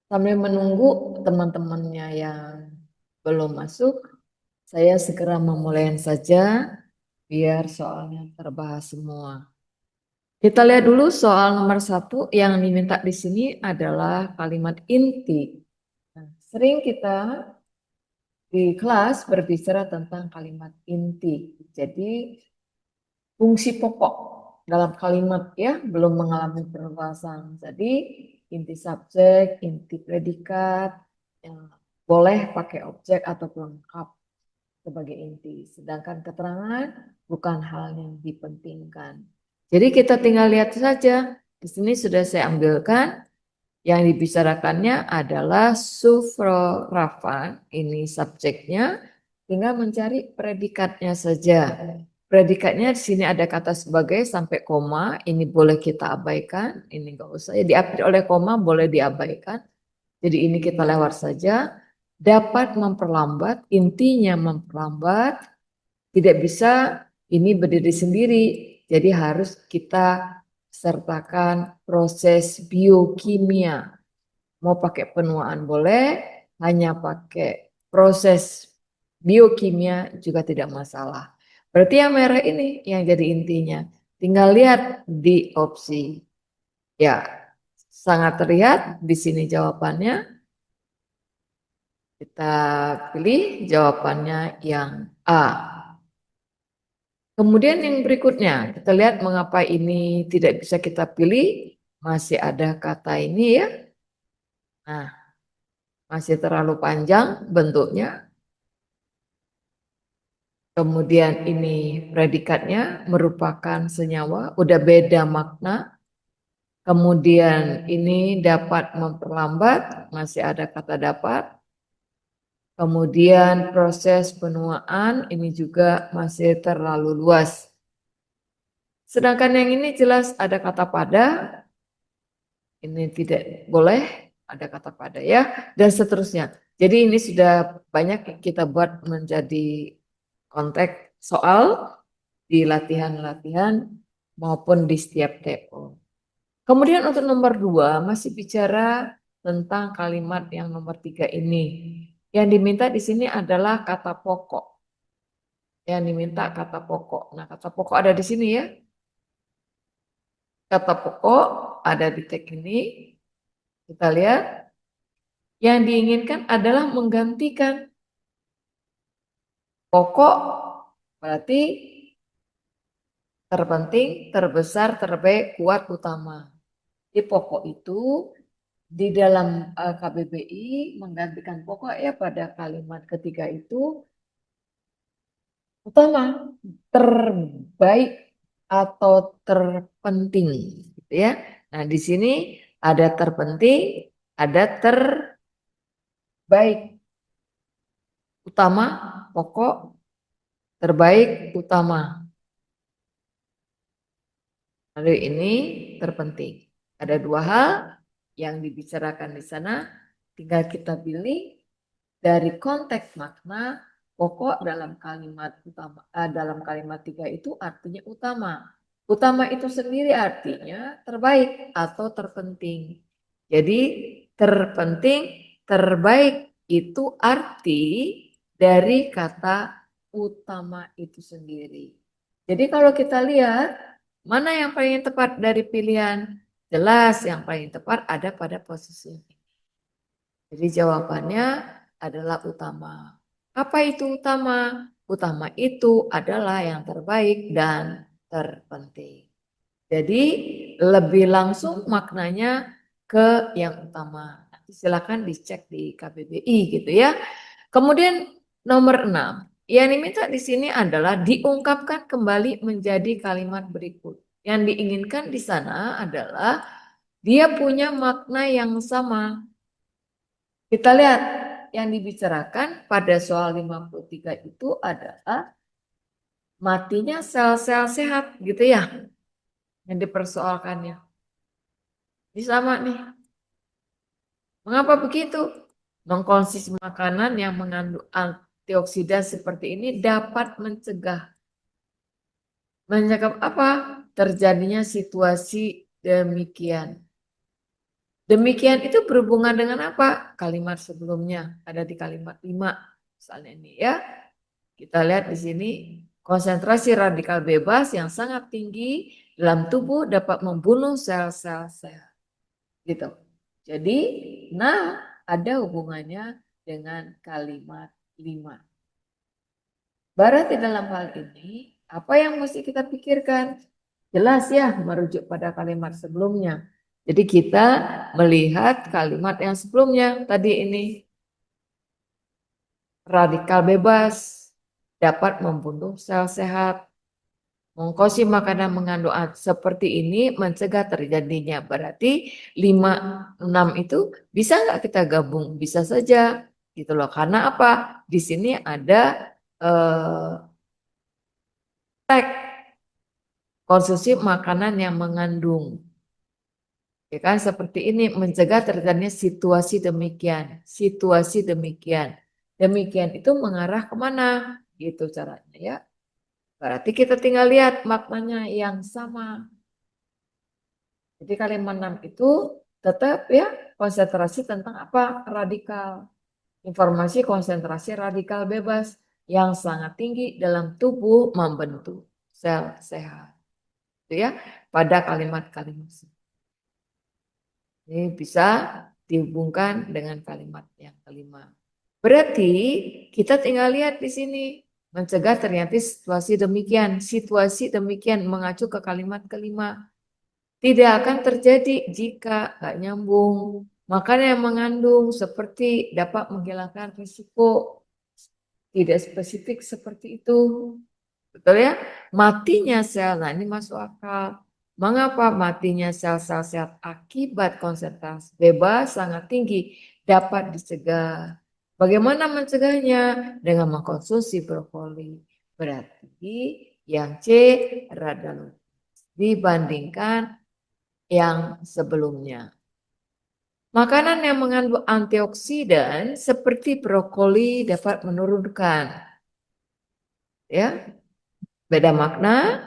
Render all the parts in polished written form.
Sambil menunggu teman-temannya yang belum masuk, saya segera memulai saja biar soalnya terbahas semua. Kita lihat dulu soal nomor 1 yang diminta di sini adalah kalimat inti. Nah, sering kita di kelas berbicara tentang kalimat inti. Jadi fungsi pokok dalam kalimat ya belum mengalami perluasan. Jadi inti subjek, inti predikat, yang boleh pakai objek atau pelengkap sebagai inti. Sedangkan keterangan bukan hal yang dipentingkan. Jadi kita tinggal lihat saja. Di sini sudah saya ambilkan yang dibicarakannya adalah sufrorafan, ini subjeknya, tinggal mencari predikatnya saja. Predikatnya di sini ada kata sebagai sampai koma, ini boleh kita abaikan, ini enggak usah ya diakhiri oleh koma boleh diabaikan. Jadi ini kita lewat saja. Dapat memperlambat, intinya memperlambat, tidak bisa ini berdiri sendiri. Jadi harus kita sertakan proses biokimia. Mau pakai penuaan boleh, hanya pakai proses biokimia juga tidak masalah. Berarti yang merah ini yang jadi intinya. Tinggal lihat di opsi. Ya, sangat terlihat di sini jawabannya. Kita pilih jawabannya yang A. Kemudian yang berikutnya, kita lihat mengapa ini tidak bisa kita pilih. Masih ada kata ini ya. Nah, masih terlalu panjang bentuknya. Kemudian ini predikatnya merupakan senyawa, udah beda makna. Kemudian ini dapat memperlambat, masih ada kata dapat. Kemudian proses penuaan ini juga masih terlalu luas. Sedangkan yang ini jelas ada kata pada, ini tidak boleh ada kata pada ya, dan seterusnya. Jadi ini sudah banyak kita buat menjadi konteks soal di latihan-latihan maupun di setiap TO. Kemudian untuk nomor 2 masih bicara tentang kalimat yang nomor 3 ini. Yang diminta di sini adalah kata pokok. Yang diminta kata pokok. Nah, kata pokok ada di sini ya. Kata pokok ada di teks ini. Kita lihat. Yang diinginkan adalah menggantikan pokok berarti terpenting, terbesar, terbaik, kuat, utama. Di pokok itu di dalam KBBI menggantikan pokok ya pada kalimat ketiga itu utama, terbaik atau terpenting gitu ya. Nah, di sini ada terpenting, ada terbaik, utama, pokok, terbaik, utama. Lalu ini terpenting. Ada dua hal yang dibicarakan di sana, tinggal kita pilih dari konteks makna pokok dalam kalimat utama, dalam kalimat 3 itu artinya utama. Utama itu sendiri artinya terbaik atau terpenting. Jadi terpenting, terbaik itu arti dari kata utama itu sendiri. Jadi kalau kita lihat mana yang paling tepat dari pilihan, jelas yang paling tepat ada pada posisi ini. Jadi jawabannya adalah utama. Apa itu utama? Utama itu adalah yang terbaik dan terpenting. Jadi lebih langsung maknanya ke yang utama. Nanti silakan dicek di KBBI gitu ya. Kemudian nomor 6. Yang diminta di sini adalah diungkapkan kembali menjadi kalimat berikut. Yang diinginkan di sana adalah dia punya makna yang sama. Kita lihat yang dibicarakan pada soal 53 itu adalah matinya sel-sel sehat gitu ya. Yang dipersoalkannya. Ini sama nih. Mengapa begitu? Mengkonsumsi makanan yang mengandung antioksidan seperti ini dapat mencegah apa? Terjadinya situasi demikian. Demikian itu berhubungan dengan apa? Kalimat sebelumnya ada di kalimat 5 misalnya ini ya. Kita lihat di sini konsentrasi radikal bebas yang sangat tinggi dalam tubuh dapat membunuh sel-sel sehat. Gitu. Jadi, nah ada hubungannya dengan kalimat 5. Berarti dalam hal ini, apa yang mesti kita pikirkan? Jelas ya, merujuk pada kalimat sebelumnya. Jadi kita melihat kalimat yang sebelumnya tadi ini. Radikal bebas dapat membunuh sel sehat. Mengkonsumsi makanan mengandung seperti ini mencegah terjadinya. Berarti 5, 6 itu bisa nggak kita gabung? Bisa saja gitu loh. Karena apa? Di sini ada teks konsumsi makanan yang mengandung. Ya kan seperti ini mencegah terjadinya situasi demikian. Situasi demikian. Demikian itu mengarah kemana? Gitu caranya ya. Berarti kita tinggal lihat maknanya yang sama. Jadi kalimat 6 itu tetap ya konsentrasi tentang apa? Radikal. Informasi konsentrasi radikal bebas yang sangat tinggi dalam tubuh membentuk sel sehat. Itu ya pada kalimat-kalimat. Ini bisa dihubungkan dengan kalimat yang kelima. Berarti kita tinggal lihat di sini mencegah ternyata situasi demikian. Situasi demikian mengacu ke kalimat kelima. Tidak akan terjadi jika nggak nyambung. Makanan yang mengandung seperti dapat menghilangkan risiko. Tidak spesifik seperti itu. Betul ya? Matinya sel, nah ini masuk akal. Mengapa matinya sel-sel sehat akibat konsentrasi bebas sangat tinggi dapat dicegah? Bagaimana mencegahnya? Dengan mengkonsumsi brokoli. Berarti yang C rada dibandingkan yang sebelumnya. Makanan yang mengandung antioksidan seperti brokoli dapat menurunkan ya, beda makna.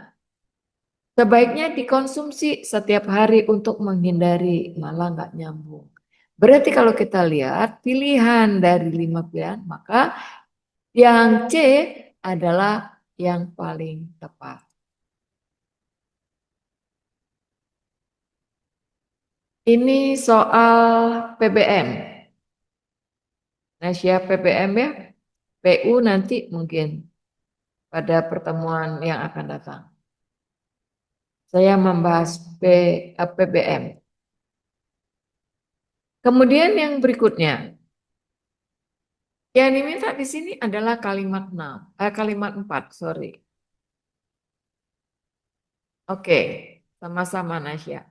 Sebaiknya dikonsumsi setiap hari untuk menghindari malah nggak nyambung. Berarti kalau kita lihat pilihan dari 5 pilihan, maka yang C adalah yang paling tepat. Ini soal PBM. Nah, siap PBM ya. PU nanti mungkin pada pertemuan yang akan datang. Saya membahas PBM. Kemudian yang berikutnya, yang diminta di sini adalah kalimat 4, sorry. Oke, sama-sama Nasya.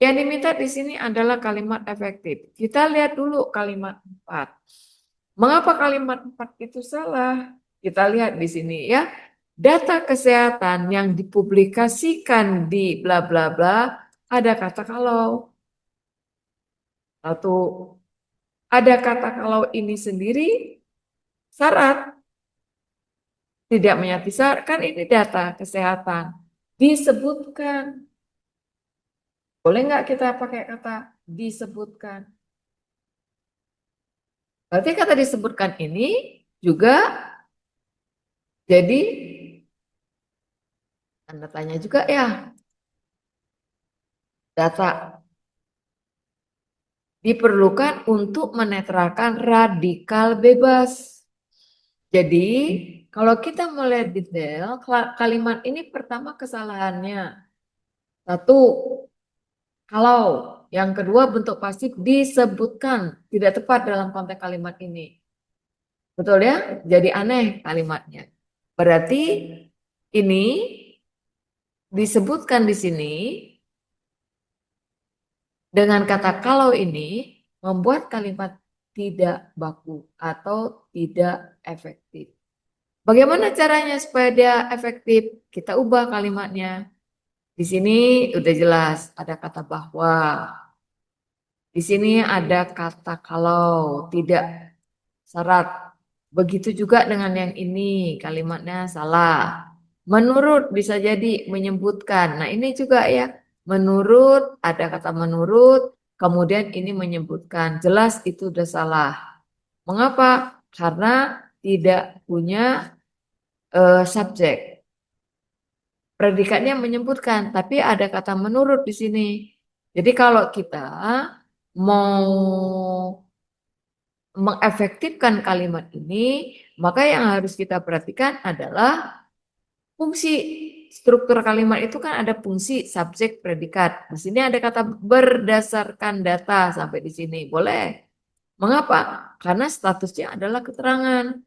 Yang diminta di sini adalah kalimat efektif. Kita lihat dulu kalimat 4. Mengapa kalimat 4 itu salah? Kita lihat di sini ya. Data kesehatan yang dipublikasikan di bla bla bla ada kata kalau. Satu, ada kata kalau ini sendiri syarat. Tidak menyati syarat, kan ini data kesehatan. Disebutkan. Boleh nggak kita pakai kata disebutkan? Berarti kata disebutkan ini juga jadi tanda tanya juga ya. Data diperlukan untuk menetralkan radikal bebas. Jadi kalau kita melihat detail, kalimat ini pertama kesalahannya. Satu, kalau yang kedua bentuk pasif disebutkan tidak tepat dalam konteks kalimat ini. Betul ya? Jadi aneh kalimatnya. Berarti ini disebutkan di sini dengan kata kalau ini membuat kalimat tidak baku atau tidak efektif. Bagaimana caranya supaya dia efektif? Kita ubah kalimatnya. Di sini udah jelas ada kata bahwa. Di sini ada kata kalau, tidak syarat. Begitu juga dengan yang ini, kalimatnya salah. Menurut bisa jadi menyebutkan. Nah ini juga ya, menurut, ada kata menurut, kemudian ini menyebutkan jelas itu udah salah. Mengapa? Karena tidak punya subjek. Predikatnya menyebutkan, tapi ada kata menurut di sini. Jadi kalau kita mau mengefektifkan kalimat ini, maka yang harus kita perhatikan adalah fungsi. Struktur kalimat itu kan ada fungsi, subjek, predikat. Di sini ada kata berdasarkan data sampai di sini. Boleh. Mengapa? Karena statusnya adalah keterangan.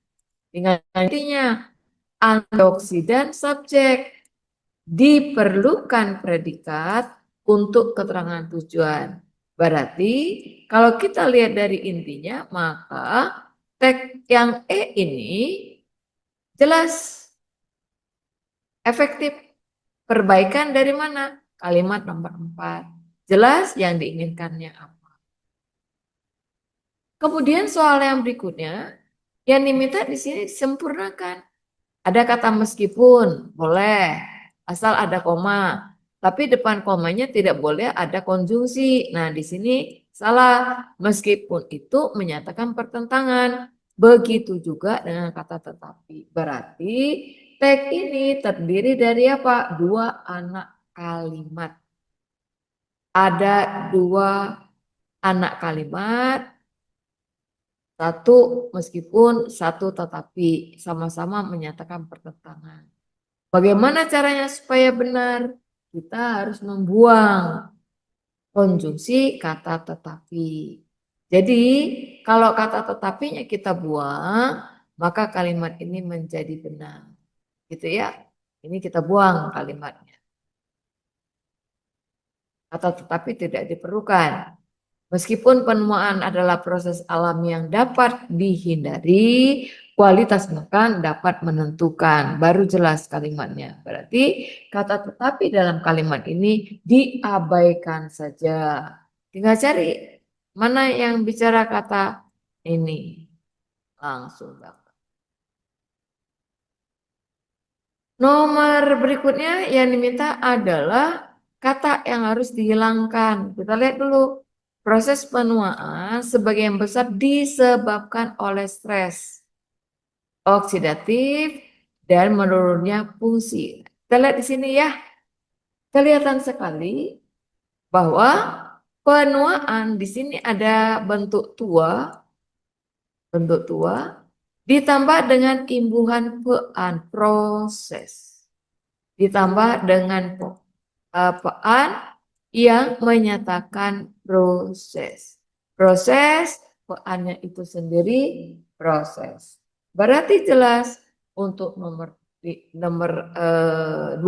Tinggal nantinya antioksidan subjek. Diperlukan predikat untuk keterangan tujuan. Berarti kalau kita lihat dari intinya, maka teks yang E ini jelas efektif. Perbaikan dari mana? Kalimat nomor 4. Jelas yang diinginkannya apa. Kemudian soal yang berikutnya, yang diminta di sini disempurnakan. Ada kata meskipun, boleh, asal ada koma. Tapi depan komanya tidak boleh ada konjungsi. Nah, di sini salah. Meskipun itu menyatakan pertentangan. Begitu juga dengan kata tetapi. Berarti teks ini terdiri dari apa? Dua anak kalimat. Ada dua anak kalimat, satu meskipun, satu tetapi. Sama-sama menyatakan pertentangan. Bagaimana caranya supaya benar? Kita harus membuang konjungsi kata tetapi. Jadi, kalau kata tetapinya kita buang, maka kalimat ini menjadi benar. Gitu ya. Ini kita buang kalimatnya. Kata tetapi tidak diperlukan. Meskipun penuaan adalah proses alami yang dapat dihindari, kualitas makan dapat menentukan. Baru jelas kalimatnya. Berarti kata tetapi dalam kalimat ini diabaikan saja. Tinggal cari mana yang bicara kata ini. Langsung dapat. Nomor berikutnya yang diminta adalah kata yang harus dihilangkan. Kita lihat dulu. Proses penuaan sebagian besar disebabkan oleh stres oksidatif dan menurunnya fungsi. Kita lihat di sini ya. Kelihatan sekali bahwa penuaan di sini ada bentuk tua ditambah dengan imbuhan pean proses. Ditambah dengan pean yang menyatakan proses. Proses, peannya itu sendiri proses. Berarti jelas untuk nomor 26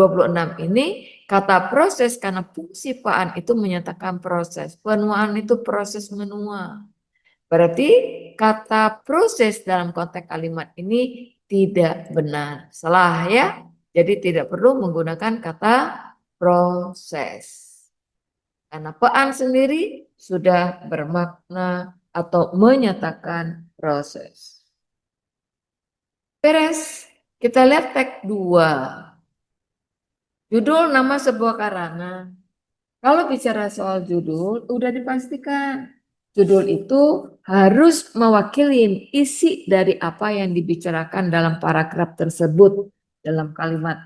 ini kata proses karena fungsi pean itu menyatakan proses. Penuaan itu proses menua. Berarti kata proses dalam konteks kalimat ini tidak benar. Salah ya. Jadi tidak perlu menggunakan kata proses. Karena pean sendiri sudah bermakna atau menyatakan proses. Beres. Kita lihat teks 2. Judul nama sebuah karangan. Kalau bicara soal judul, udah dipastikan. Judul itu harus mewakili isi dari apa yang dibicarakan dalam paragraf tersebut. Dalam kalimat,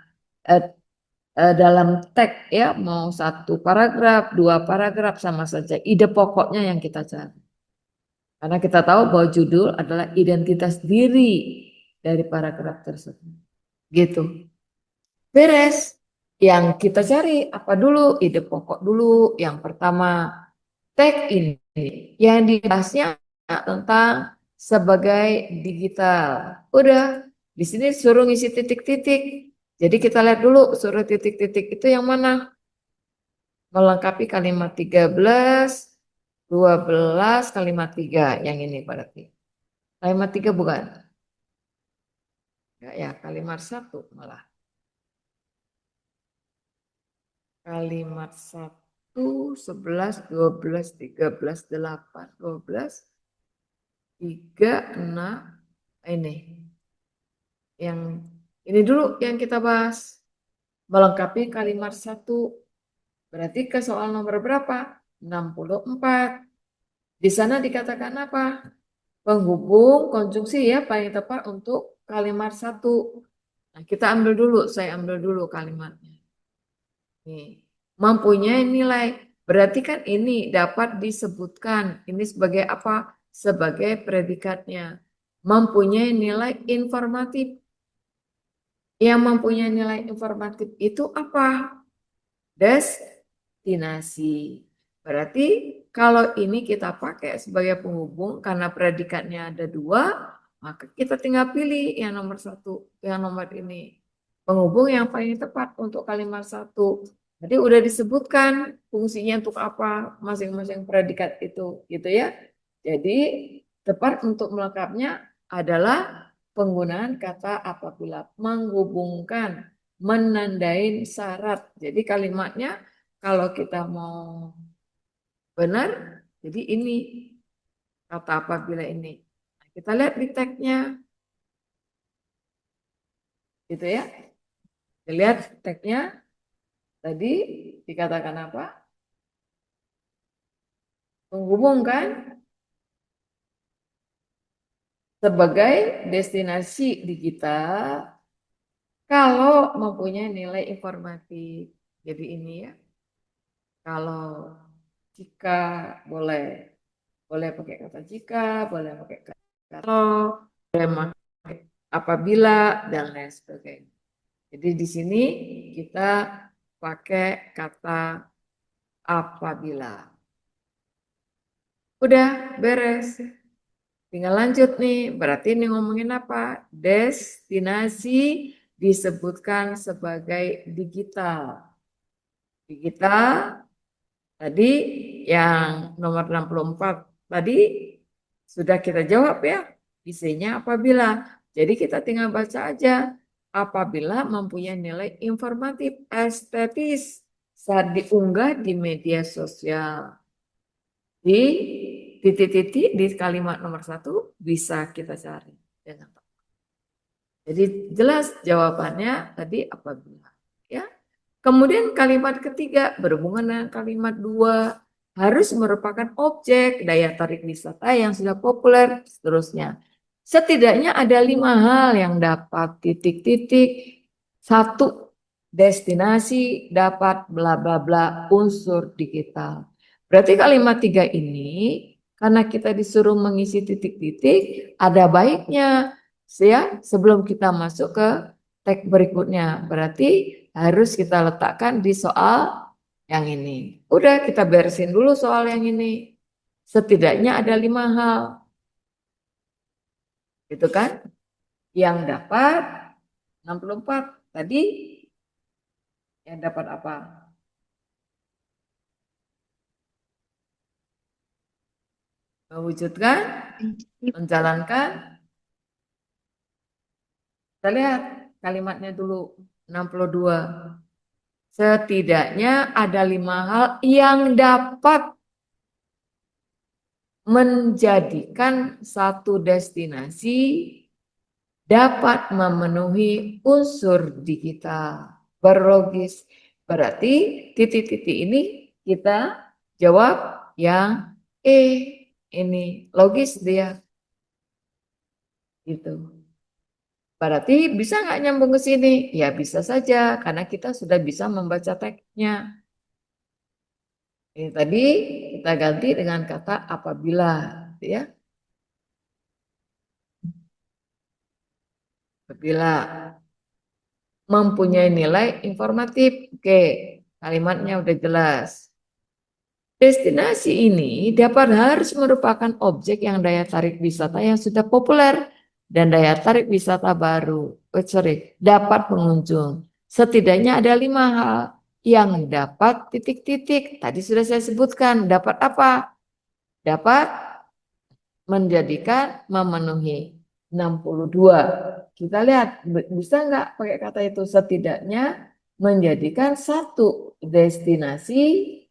dalam teks ya, mau satu paragraf, dua paragraf sama saja. Ide pokoknya yang kita cari. Karena kita tahu bahwa judul adalah identitas diri dari paragraf tersebut. Gitu. Beres. Yang kita cari apa dulu? Ide pokok dulu. Yang pertama, teks ini yang dibahasnya tentang sebagai digital. Udah, di sini suruh ngisi titik-titik. Jadi kita lihat dulu suruh titik-titik itu yang mana? Melengkapi kalimat 13, 12, kalimat 3. Yang ini berarti. Kalimat 3 bukan? Enggak ya, kalimat 1 malah. Kalimat 1, 11, 12, 13, 8, 12, 3, 6. Ini. Yang ini dulu yang kita bahas. Melengkapi kalimat 1. Berarti ke soal nomor berapa? 64. Di sana dikatakan apa? Penghubung konjungsi ya paling tepat untuk kalimat satu. Nah, kita ambil dulu, saya ambil dulu kalimatnya. Nih, mempunyai nilai. Berarti kan ini dapat disebutkan. Ini sebagai apa? Sebagai predikatnya. Mempunyai nilai informatif. Yang mempunyai nilai informatif itu apa? Destinasi. Berarti kalau ini kita pakai sebagai penghubung karena predikatnya ada dua, maka kita tinggal pilih yang nomor satu, yang nomor ini. Penghubung yang paling tepat untuk kalimat satu. Jadi udah disebutkan fungsinya untuk apa masing-masing predikat itu, gitu ya. Jadi tepat untuk melengkapnya adalah penggunaan kata apabila menghubungkan, menandain syarat. Jadi kalimatnya kalau kita mau benar, jadi ini kata apabila ini. Nah, kita lihat di tagnya, gitu ya. Kita lihat tagnya tadi dikatakan apa? Menghubungkan sebagai destinasi digital kalau mempunyai nilai informatif. Jadi ini ya, kalau jika boleh, boleh pakai kata jika, boleh pakai kata kalau, boleh pakai apabila dan lain sebagainya. Jadi di sini kita pakai kata apabila. Udah beres. Tinggal lanjut nih, berarti ini ngomongin apa? Destinasi disebutkan sebagai digital. Digital tadi yang nomor 64 tadi sudah kita jawab ya. Isinya apabila. Jadi kita tinggal baca aja. Apabila mempunyai nilai informatif estetis saat diunggah di media sosial. Di titik-titik di kalimat nomor satu bisa kita cari. Jadi jelas jawabannya tadi apabila. Ya. Kemudian kalimat ketiga berhubungan dengan kalimat dua harus merupakan objek daya tarik wisata yang sudah populer seterusnya. Setidaknya ada 5 hal yang dapat titik-titik satu destinasi dapat bla bla bla unsur digital. Berarti kalimat tiga ini karena kita disuruh mengisi titik-titik ada baiknya ya sebelum kita masuk ke tag berikutnya. Berarti harus kita letakkan di soal yang ini. Udah kita beresin dulu soal yang ini. Setidaknya ada 5 hal. Gitu kan? Yang dapat 64. Tadi yang dapat apa? Mewujudkan, menjalankan. Kita lihat kalimatnya dulu. 62. Setidaknya ada 5 hal yang dapat menjadikan satu destinasi dapat memenuhi unsur digital berlogis. Berarti titik-titik ini kita jawab yang E. Ini logis dia. Gitu. Berarti bisa nggak nyambung ke sini? Ya bisa saja karena kita sudah bisa membaca teksnya. Ini tadi kita ganti dengan kata apabila, ya. Apabila mempunyai nilai informatif. Oke, kalimatnya udah jelas. Destinasi ini dapat harus merupakan objek yang daya tarik wisata yang sudah populer dan daya tarik wisata baru. Dapat pengunjung. Setidaknya ada 5 hal yang dapat titik-titik. Tadi sudah saya sebutkan. Dapat apa? Dapat menjadikan memenuhi 62. Kita lihat bisa nggak pakai kata itu setidaknya menjadikan satu destinasi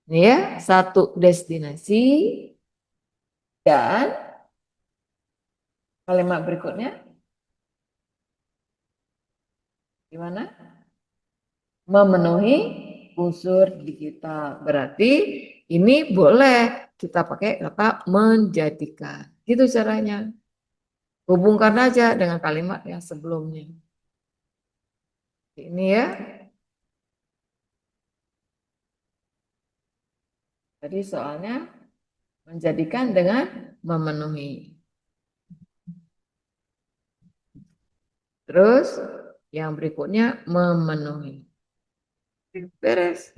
ya, satu destinasi dan kalimat berikutnya gimana? Memenuhi unsur digital. Berarti ini boleh kita pakai kata menjadikan. Gitu caranya. Hubungkan aja dengan kalimat yang sebelumnya. Ini ya. Jadi soalnya menjadikan dengan memenuhi. Terus yang berikutnya memenuhi. Beres.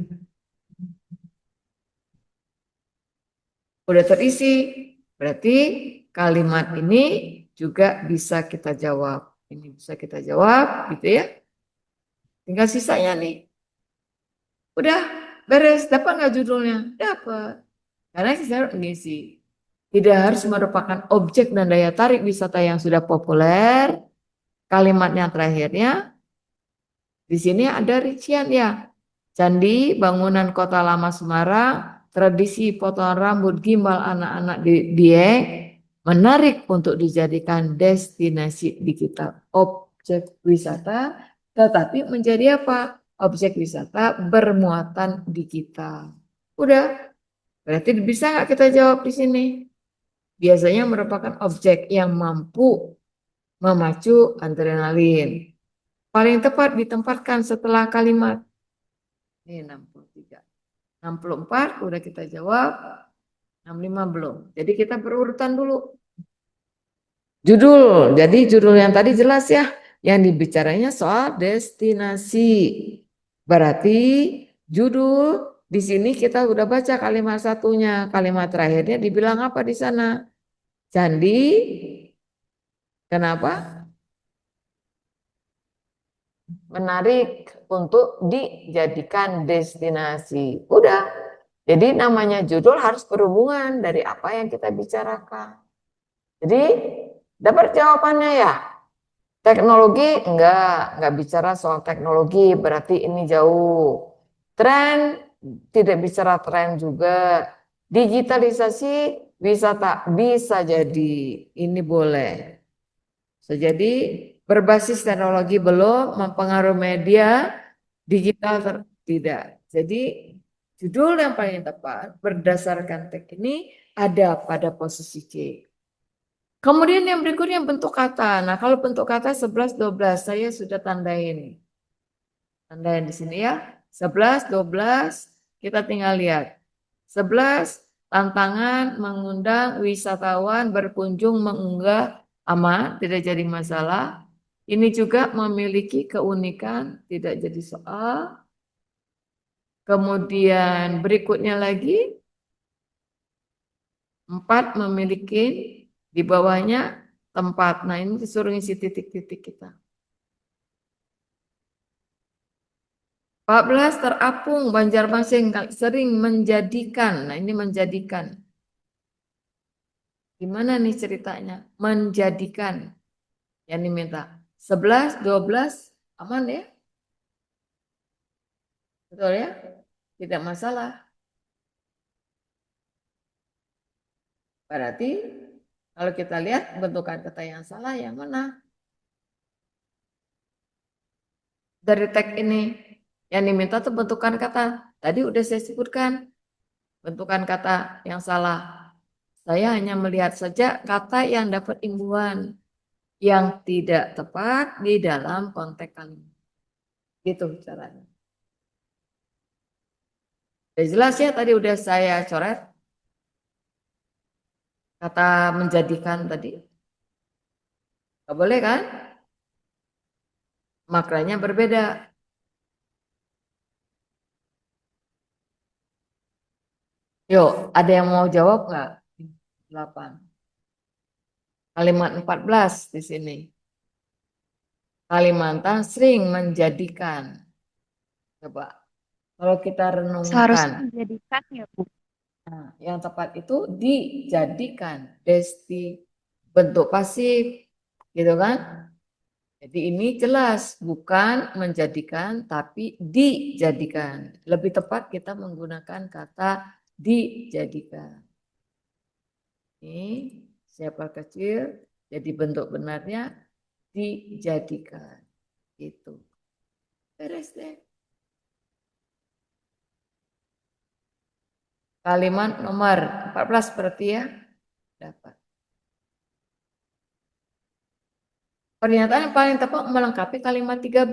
Udah terisi. Berarti kalimat ini juga bisa kita jawab. Ini bisa kita jawab gitu ya. Tinggal sisanya nih. Udah beres. Dapat nggak judulnya? Dapat. Karena saya ngisi. Tidak harus merupakan objek dan daya tarik wisata yang sudah populer. Kalimatnya terakhirnya di sini ada rincian ya. Candi, bangunan kota lama Semarang, tradisi potongan rambut gimbal anak-anak di Dieng, menarik untuk dijadikan destinasi digital. Objek wisata, tetapi menjadi apa? Objek wisata bermuatan digital. Udah, berarti bisa nggak kita jawab di sini? Biasanya merupakan objek yang mampu memacu adrenalin. Paling tepat ditempatkan setelah kalimat. Ini 63. 64 udah kita jawab. 65 belum. Jadi kita berurutan dulu. Judul. Jadi judul yang tadi jelas ya. Yang dibicaranya soal destinasi. Berarti judul di sini kita udah baca kalimat satunya. Kalimat terakhirnya dibilang apa di sana? Candi. Kenapa? Menarik untuk dijadikan destinasi. Udah. Jadi namanya judul harus berhubungan dari apa yang kita bicarakan. Jadi dapat jawabannya ya. Teknologi enggak bicara soal teknologi, berarti ini jauh. Tren tidak bicara tren juga. Digitalisasi wisata bisa jadi, ini boleh. So, jadi berbasis teknologi belum mempengaruhi media digital tidak. Jadi judul yang paling tepat berdasarkan teks ini ada pada posisi C. Kemudian yang berikutnya bentuk kata. Nah, kalau bentuk kata 11, 12 saya sudah tandain. Tandain di sini ya. 11, 12 kita tinggal lihat. 11 tantangan mengundang wisatawan berkunjung mengunggah aman, tidak jadi masalah. Ini juga memiliki keunikan, tidak jadi soal. Kemudian berikutnya lagi 4 memiliki di bawahnya tempat. Nah, ini disuruh ngisi titik-titik kita. 14 terapung Banjarmasin sering menjadikan. Nah, ini menjadikan. Gimana nih ceritanya? Menjadikan. Yang diminta. 11, 12 aman ya? Betul ya? Tidak masalah. Berarti kalau kita lihat bentukan kata yang salah yang mana? Dari teks ini yang diminta tuh bentukan kata. Tadi udah saya sebutkan bentukan kata yang salah. Saya hanya melihat saja kata yang dapat imbuhan yang tidak tepat di dalam konteks kalimat. Gitu caranya. Udah jelas ya tadi udah saya coret kata menjadikan tadi. Gak boleh kan? Maknanya berbeda. Yuk, ada yang mau jawab nggak? 8. Kalimat 14 di sini. Kalimantan sering menjadikan. Coba, kalau kita renungkan. Seharusnya menjadikan ya, Bu. Nah, yang tepat itu dijadikan. Bentuk pasif. Gitu kan? Jadi ini jelas bukan menjadikan tapi dijadikan. Lebih tepat kita menggunakan kata dijadikan. Ini siapa kecil jadi bentuk benarnya dijadikan. Itu. Beres deh. Kalimat nomor 14 berarti ya. Dapat. Pernyataan yang paling tepat melengkapi kalimat 13.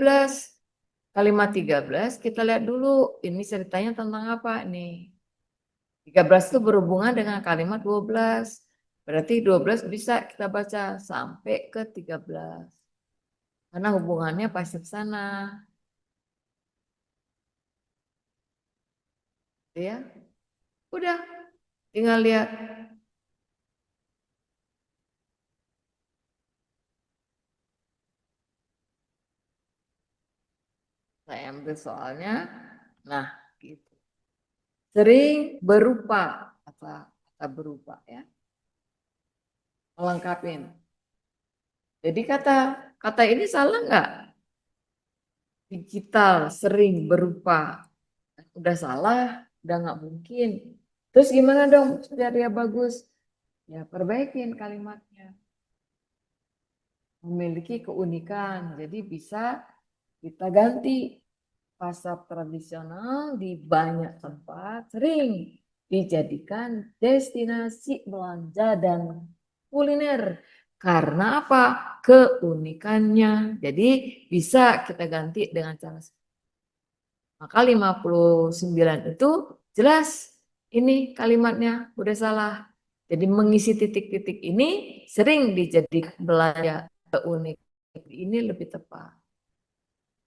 Kalimat 13 kita lihat dulu. Ini ceritanya tentang apa nih? 13 itu berhubungan dengan kalimat 12. Berarti 12 bisa kita baca sampai ke 13. Karena hubungannya pasti ke sana. Ya. Udah, tinggal lihat. Saya ambil soalnya. Nah, gitu. Sering berupa apa kata berupa ya. Melengkapin. Jadi kata ini salah nggak? Digital, sering berupa. Udah salah, udah nggak mungkin. Terus gimana dong biar dia bagus? Ya perbaikin kalimatnya. Memiliki keunikan, jadi bisa kita ganti. Pasar tradisional di banyak tempat sering dijadikan destinasi belanja dan kuliner. Karena apa? Keunikannya. Jadi bisa kita ganti dengan cara. Maka 59 itu jelas ini kalimatnya udah salah. Jadi mengisi titik-titik ini sering dijadikan belanja keunik. Ini lebih tepat.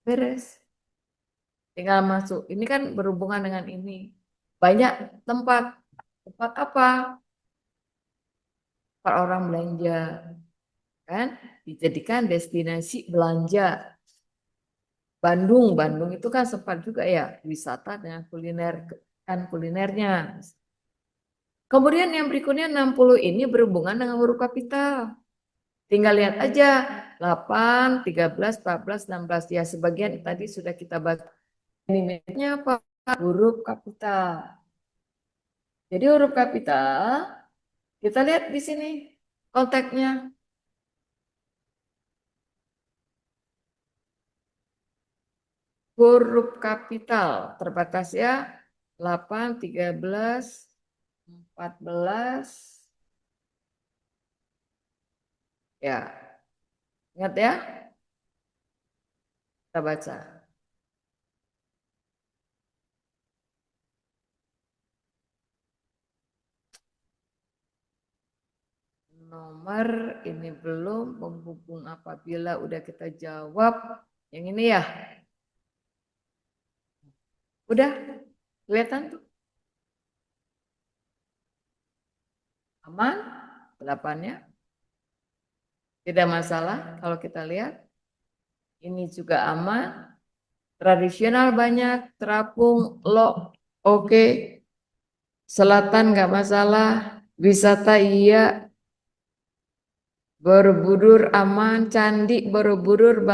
Beres. Tinggal masuk. Ini kan berhubungan dengan ini. Banyak tempat. Tempat apa? Tempat orang belanja. Kan? Dijadikan destinasi belanja. Bandung itu kan sempat juga ya wisata dengan kuliner kan kulinernya. Kemudian yang berikutnya 60 ini berhubungan dengan huruf kapital. Tinggal lihat aja 8, 13, 14, 16 ya sebagian tadi sudah kita bahas. Ini apa? Huruf kapital. Jadi huruf kapital kita lihat di sini konteksnya. Huruf kapital terbatas ya 8, 13, 14 ya. Ingat ya? Kita baca. Nomor ini belum menghubung apabila udah kita jawab yang ini ya. Udah kelihatan tuh. Aman? 8-nya. Tidak masalah kalau kita lihat. Ini juga aman. Tradisional banyak, terapung, lo oke. Selatan nggak masalah, wisata iya, Borobudur aman, candi Borobudur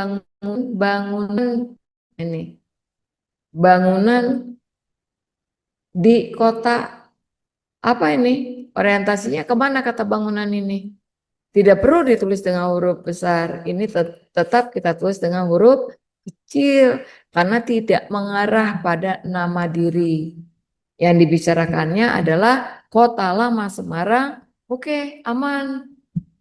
bangunan ini bangunan di kota apa ini orientasinya kemana kata bangunan ini tidak perlu ditulis dengan huruf besar ini tetap kita tulis dengan huruf kecil karena tidak mengarah pada nama diri yang dibicarakannya adalah kota lama Semarang oke, aman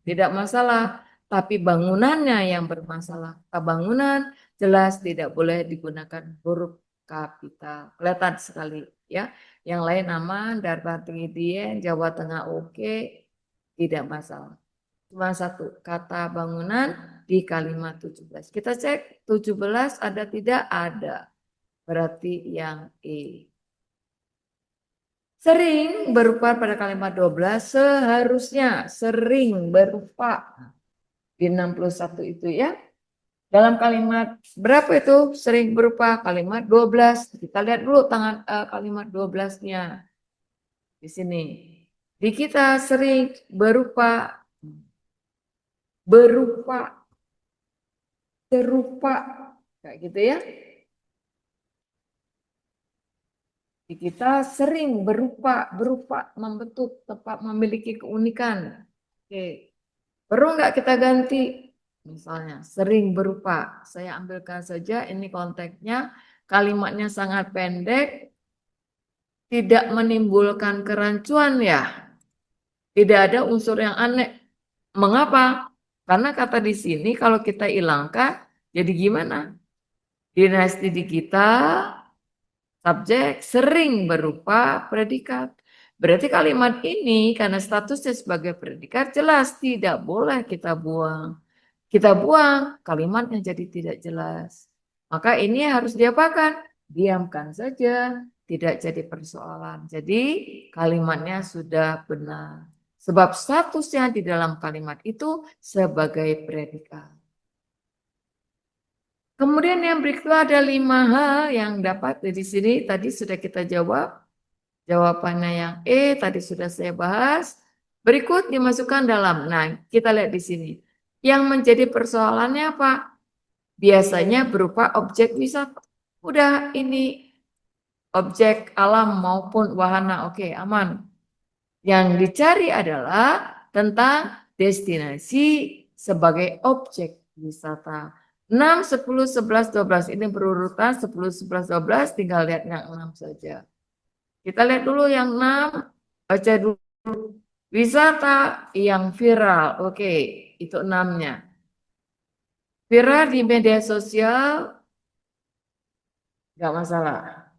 tidak masalah, tapi bangunannya yang bermasalah. Bangunan jelas tidak boleh digunakan huruf kapital. Kelihatan sekali ya. Yang lain aman, Darta Tinggi Jawa Tengah oke, tidak masalah. Cuma satu kata bangunan di kalimat 17. Kita cek 17 ada tidak? Ada. Berarti yang E. Sering berupa pada kalimat 12 seharusnya sering berupa di 61 itu ya. Dalam kalimat berapa itu sering berupa kalimat 12. Kita lihat dulu kalimat 12-nya. Di sini. Di kita sering berupa serupa kayak gitu ya. Di kita sering berupa membentuk tempat memiliki keunikan. Oke. Perlu nggak kita ganti? Misalnya sering berupa. Saya ambilkan saja ini konteksnya. Kalimatnya sangat pendek. tidak menimbulkan kerancuan ya. Tidak ada unsur yang aneh. Mengapa? Karena kata di sini kalau kita hilangkan, jadi gimana? Dinasti di kita, subjek sering berupa predikat. Berarti kalimat ini karena statusnya sebagai predikat jelas tidak boleh kita buang. Kita buang, kalimatnya jadi tidak jelas. Maka ini harus diapakan? Diamkan saja, tidak jadi persoalan. Jadi kalimatnya sudah benar. Sebab statusnya di dalam kalimat itu sebagai predikat. Kemudian yang berikutnya ada 5 hal yang dapat di sini tadi sudah kita jawab. Jawabannya yang E tadi sudah saya bahas. Berikut dimasukkan dalam. Nah, kita lihat di sini. Yang menjadi persoalannya apa? Biasanya berupa objek wisata. Udah ini objek alam maupun wahana. Oke, aman. Yang dicari adalah tentang destinasi sebagai objek wisata. 6, 10, 11, 12 ini berurutan 10, 11, 12 tinggal lihat yang 6 saja. Kita lihat dulu yang 6, baca dulu. Wisata yang viral, oke, itu 6-nya. Viral di media sosial, nggak masalah,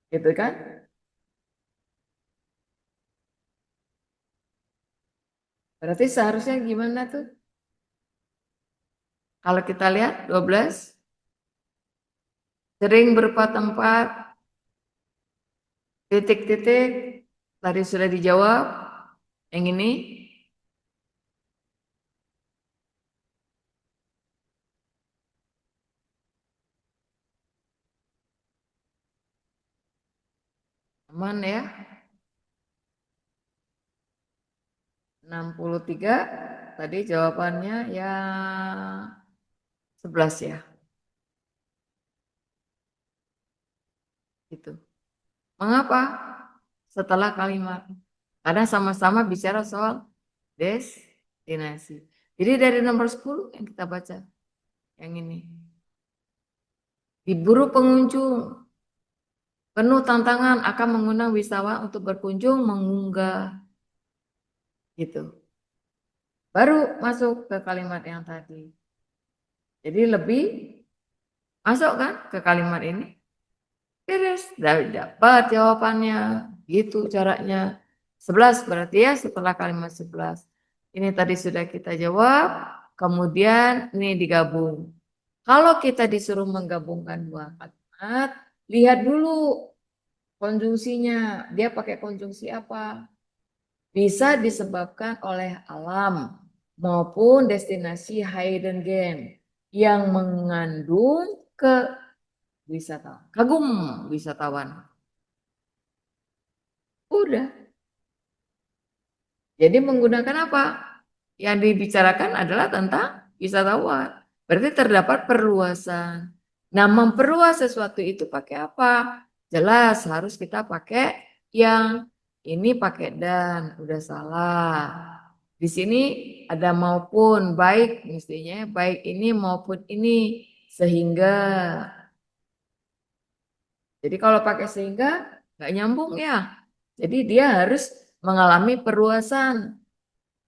gitu kan? Berarti seharusnya gimana tuh? Kalau kita lihat 12, sering berupa tempat, titik-titik, tadi sudah dijawab, yang ini, aman ya, 63, tadi jawabannya yang 11 ya, gitu. Mengapa? Setelah kalimat. Karena sama-sama bicara soal destinasi. Jadi dari nomor 10 yang kita baca. Yang ini. Diburu pengunjung. Penuh tantangan akan mengundang wisatawan untuk berkunjung mengunggah. Gitu. Baru masuk ke kalimat yang tadi. Jadi lebih masuk kan ke kalimat ini. Beres, dapat jawabannya. Gitu caranya. 11 berarti ya setelah kalimat 11. Ini tadi sudah kita jawab. Kemudian ini digabung. Kalau kita disuruh menggabungkan dua kalimat, lihat dulu konjungsinya. Dia pakai konjungsi apa? Bisa disebabkan oleh alam maupun destinasi hidden game yang mengandung ke wisata, kagum wisatawan. Udah. Jadi menggunakan apa? Yang dibicarakan adalah tentang wisatawan. Berarti terdapat perluasan. Nah, memperluas sesuatu itu pakai apa? Jelas harus kita pakai yang ini pakai dan, udah salah. Di sini ada maupun, baik mestinya baik ini maupun ini sehingga. Jadi kalau pakai sehingga nggak nyambung ya. Jadi dia harus mengalami perluasan.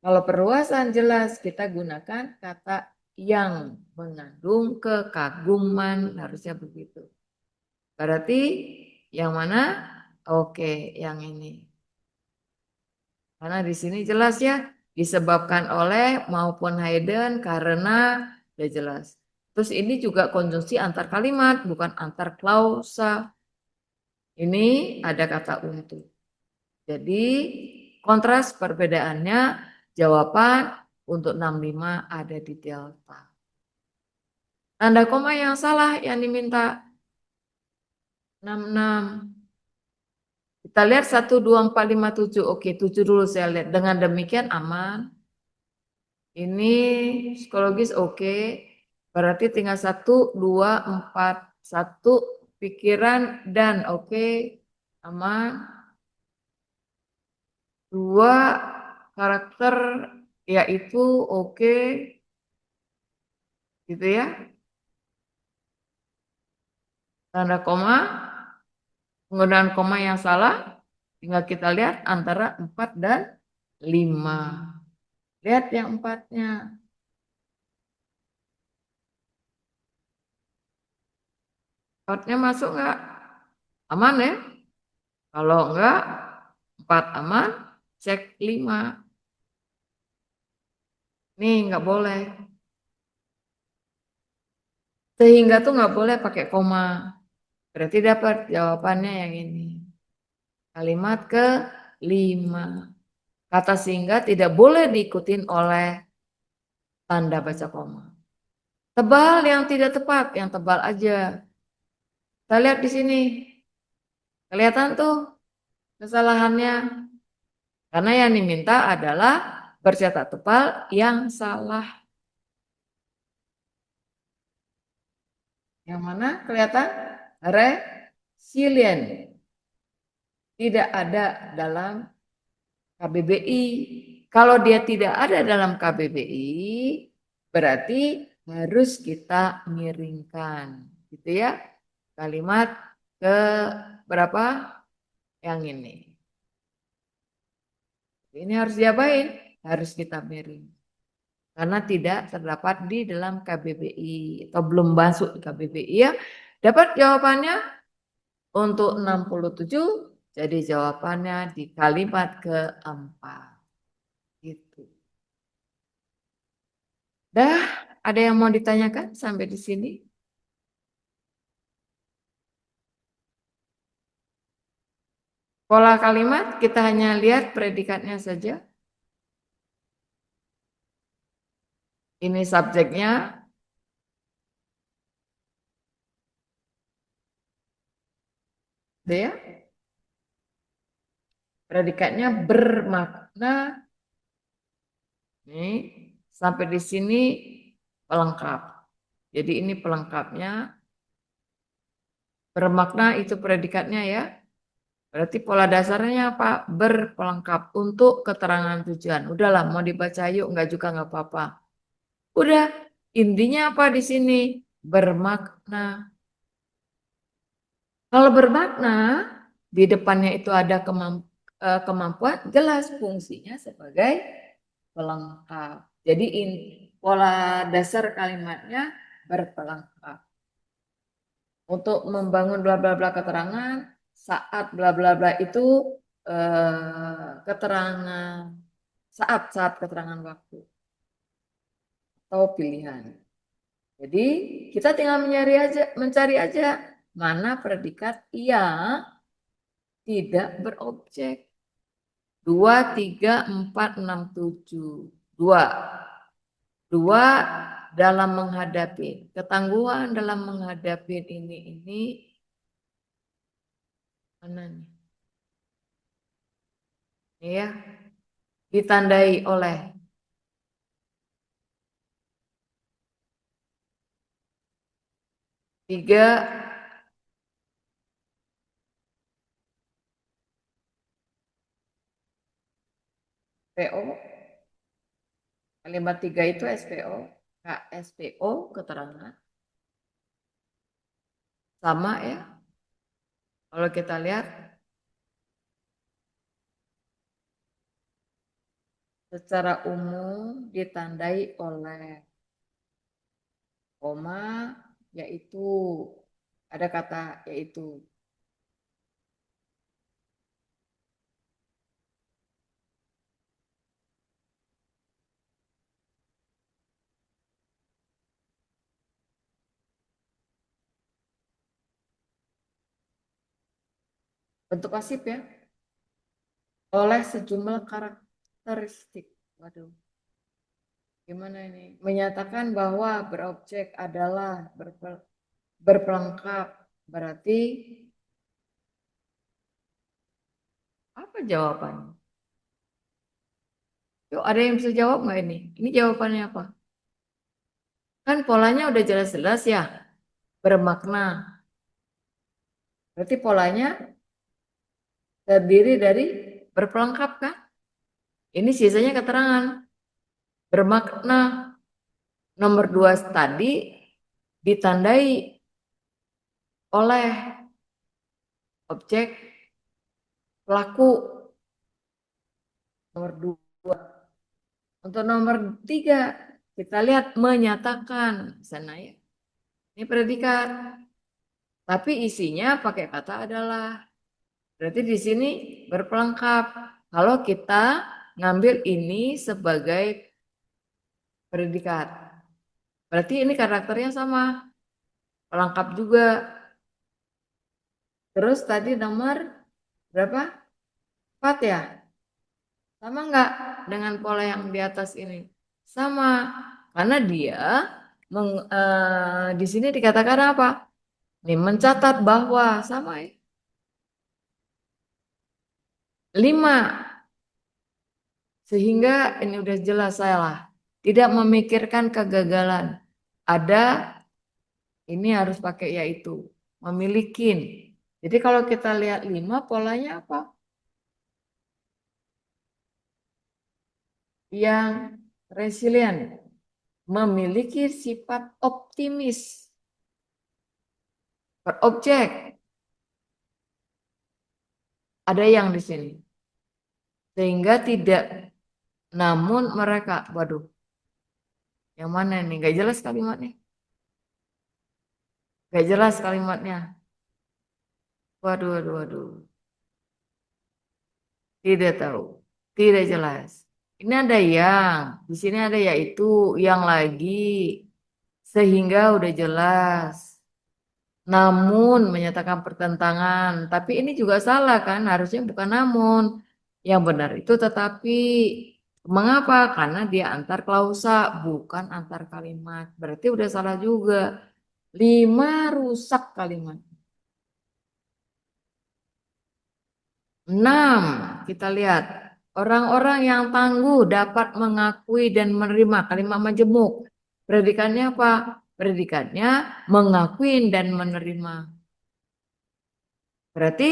Kalau perluasan jelas kita gunakan kata yang mengandung kekaguman, harusnya begitu. Berarti yang mana? Oke, yang ini. Karena di sini jelas ya disebabkan oleh maupun hidden karena ya jelas. Terus ini juga konjungsi antar kalimat bukan antar klausa. Ini ada kata untuk. Jadi kontras perbedaannya jawaban untuk 65 ada di delta. Tanda koma yang salah yang diminta 66. Kita lihat 1, 2, 4, 5, 7. Oke, 7 dulu saya lihat. Dengan demikian aman. Ini psikologis oke. Berarti tinggal 1, 2, 4. 1 pikiran dan oke. Aman. 2 karakter yaitu oke. Gitu ya. Tanda koma. Penggunaan koma yang salah tinggal kita lihat antara 4 dan 5. Lihat yang 4-nya. 4-nya masuk nggak? Aman ya? Kalau enggak, 4 aman, cek 5. Nih nggak boleh. Sehingga tuh nggak boleh pakai koma. Berarti dapat jawabannya yang ini. Kalimat ke-5. Kata sehingga tidak boleh diikutin oleh tanda baca koma. Tebal yang tidak tepat, yang tebal aja. Kita lihat di sini. Kelihatan tuh kesalahannya. Karena yang diminta adalah bercetak tebal yang salah. Yang mana kelihatan? Resilient. Tidak ada dalam KBBI. Kalau dia tidak ada dalam KBBI, berarti harus kita miringkan. Gitu ya. Kalimat ke berapa? Yang ini. Ini harus diapain? Harus kita miring. Karena tidak terdapat di dalam KBBI atau belum masuk di KBBI ya. Dapat jawabannya untuk 67, jadi jawabannya di kalimat keempat. Gitu. Dah, ada yang mau ditanyakan sampai di sini? Pola kalimat kita hanya lihat predikatnya saja. Ini subjeknya. Ya. Predikatnya bermakna. Nih, sampai di sini pelengkap. Jadi ini pelengkapnya. Bermakna itu predikatnya ya. Berarti pola dasarnya apa? Berpelengkap untuk keterangan tujuan. Udahlah, mau dibaca yuk, enggak juga enggak apa-apa. Udah, intinya apa di sini? Bermakna. Kalau bermakna, di depannya itu ada kemampuan, jelas fungsinya sebagai pelengkap. Jadi pola dasar kalimatnya berpelengkap. Untuk membangun bla bla bla keterangan, saat bla bla bla itu keterangan saat keterangan waktu atau pilihan. Jadi kita tinggal mencari aja mana predikat yang tidak berobjek. 2, 3, 4, 6, 7. 2 dalam menghadapi. Ketangguhan dalam menghadapi ini mana nih? Ya, ditandai oleh tiga PO. Kalimat 3 itu SPO. KSPO keterangan. Sama ya. Kalau kita lihat secara umum ditandai oleh koma, yaitu ada kata yaitu. Bentuk pasif ya. Oleh sejumlah karakteristik. Waduh. Gimana ini? Menyatakan bahwa berobjek adalah berpelengkap. Berarti apa jawabannya? Yuk, ada yang bisa jawab nggak ini? Ini jawabannya apa? Kan polanya udah jelas-jelas ya. Bermakna. Berarti polanya terdiri dari berpelengkap kan? Ini sisanya keterangan. Bermakna. Nomor 2 tadi ditandai oleh objek, pelaku. Nomor 2. Untuk nomor 3, kita lihat menyatakan. Sana ya. Ini predikat. Tapi isinya pakai kata adalah. Berarti di sini berpelengkap. Kalau kita ngambil ini sebagai predikat. Berarti ini karakternya sama. Pelengkap juga. Terus tadi nomor berapa? 4 ya? Sama enggak dengan pola yang di atas ini? Sama. Karena dia di sini dikatakan apa? Nih, mencatat bahwa sama ya. 5. Sehingga ini udah jelas salah. Tidak memikirkan kegagalan. Ada, ini harus pakai yaitu. Memiliki. Jadi kalau kita lihat 5, polanya apa? Yang resilient. Memiliki sifat optimis. Berobjek. Ada yang di sini. Sehingga tidak, namun mereka, waduh, yang mana nih? Gak jelas kalimatnya. Gak jelas kalimatnya. Waduh, waduh, waduh. Tidak tahu. Tidak jelas. Ini ada yang, di sini ada yaitu, yang lagi. Sehingga udah jelas. Namun menyatakan pertentangan. Tapi ini juga salah kan? Harusnya bukan namun. Yang benar itu tetapi. Mengapa? Karena dia antar klausa, bukan antar kalimat. Berarti udah salah juga. 5 rusak kalimat. 6, kita lihat. Orang-orang yang tangguh dapat mengakui dan menerima kalimat majemuk. Predikatnya apa? Predikatnya mengakui dan menerima. Berarti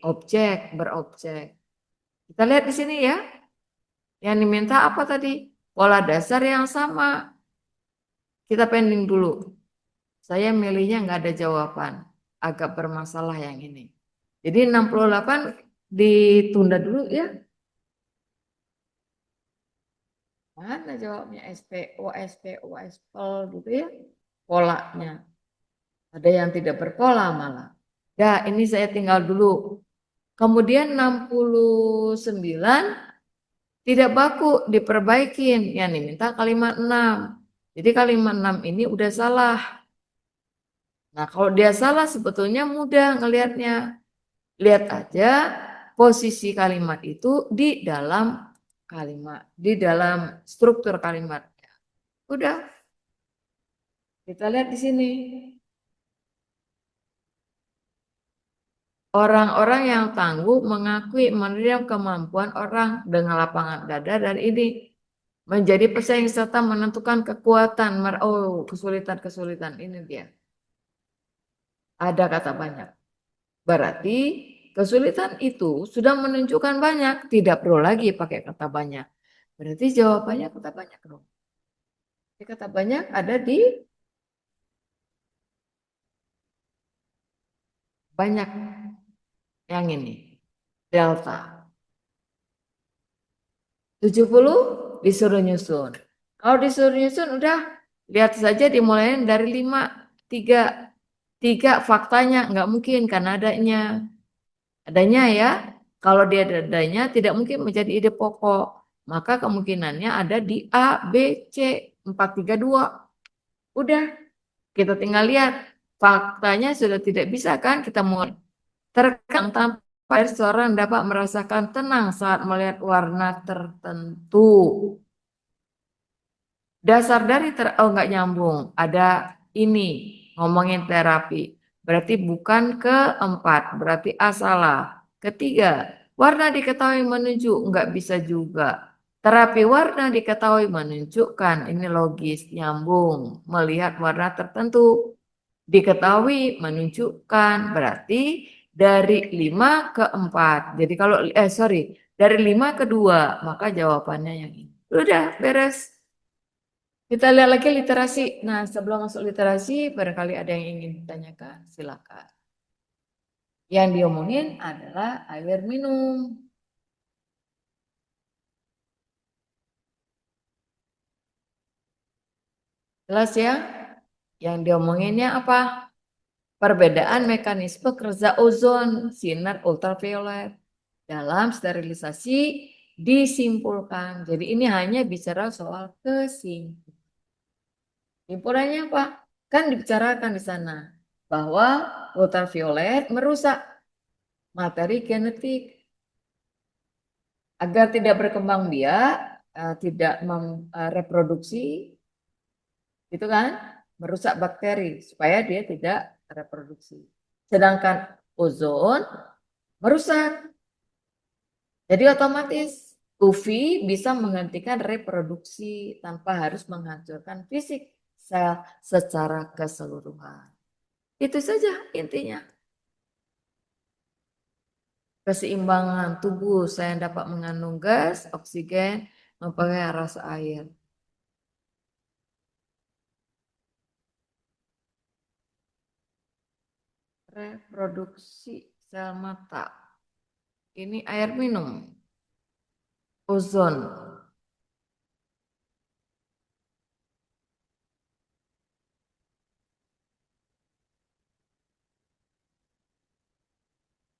objek, berobjek. Kita lihat di sini ya. Yang diminta apa tadi? Pola dasar yang sama. Kita pending dulu. Saya milihnya nggak ada jawaban. Agak bermasalah yang ini. Jadi 68 ditunda dulu ya. Mana jawabnya SPO, SPO, SPL gitu ya. Polanya. Ada yang tidak berpola malah. Ya ini saya tinggal dulu. Kemudian 69 tidak baku diperbaikin. Yang diminta kalimat 6. Jadi kalimat 6 ini udah salah. Nah kalau dia salah sebetulnya mudah ngelihatnya. Lihat aja posisi kalimat itu di dalam kalimat. Di dalam struktur kalimat. Udah. Kita lihat di sini. Orang-orang yang tangguh mengakui menerima kemampuan orang dengan lapangan dada dan ini menjadi pesaing serta menentukan kekuatan. Oh, kesulitan-kesulitan ini dia. Ada kata banyak. Berarti kesulitan itu sudah menunjukkan banyak. Tidak perlu lagi pakai kata banyak. Berarti jawabannya kata banyak dong. Kata banyak ada di banyak yang ini. Delta. 70 disuruh nyusun. Kalau disuruh nyusun udah lihat saja dimulai dari 5, 3. 3 faktanya nggak mungkin karena adanya. Adanya ya. Kalau dia adanya tidak mungkin menjadi ide pokok. Maka kemungkinannya ada di A, B, C, 4, 3, 2. Udah kita tinggal lihat. Faktanya sudah tidak bisa kan kita mulai. Terkadang tanpa seseorang dapat merasakan tenang saat melihat warna tertentu. Dasar dari oh nggak nyambung. Ada ini ngomongin terapi. Berarti bukan keempat. Berarti A salah. Ketiga, warna diketahui menunjuk nggak bisa juga. Terapi warna diketahui menunjukkan ini logis nyambung. Melihat warna tertentu diketahui menunjukkan berarti dari 5 ke 4. Jadi kalau sorry dari 5 ke 2 maka jawabannya yang ini. Udah beres. Kita lihat lagi literasi. Nah, sebelum masuk literasi, barangkali ada yang ingin ditanyakan, silakan. Yang diomongin adalah air minum. Jelas ya? Yang diomonginnya apa? Perbedaan mekanisme kerja ozon sinar ultraviolet dalam sterilisasi disimpulkan. Jadi ini hanya bicara soal kesimpulan. Simpulannya apa? Kan dibicarakan di sana bahwa ultraviolet merusak materi genetik agar tidak berkembang biak, tidak reproduksi, gitu kan? Merusak bakteri supaya dia tidak reproduksi. Sedangkan ozon merusak. Jadi otomatis UV bisa menghentikan reproduksi tanpa harus menghancurkan fisik sel secara keseluruhan. Itu saja intinya. Keseimbangan tubuh saya dapat mengandung gas, oksigen, mempengaruhi arus air. Reproduksi sel mata. Ini air minum. Ozon.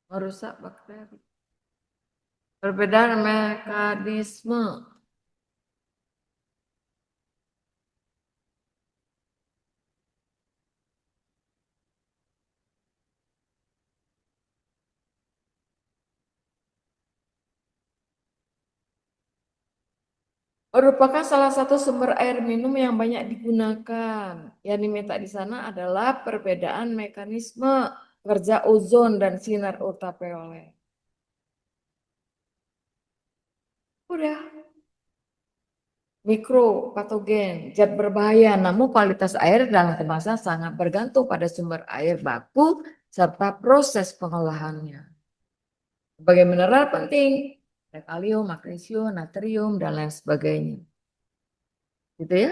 Merusak bakteri. Perbedaan mekanisme. Merupakan salah satu sumber air minum yang banyak digunakan. Yang diminta di sana adalah perbedaan mekanisme kerja ozon dan sinar ultraviolet. Udah. Mikropatogen, zat berbahaya, namun kualitas air dalam kemasan sangat bergantung pada sumber air baku serta proses pengolahannya. Sebagai mineral penting, ada kalium, magnesium, natrium, dan lain sebagainya. Gitu ya.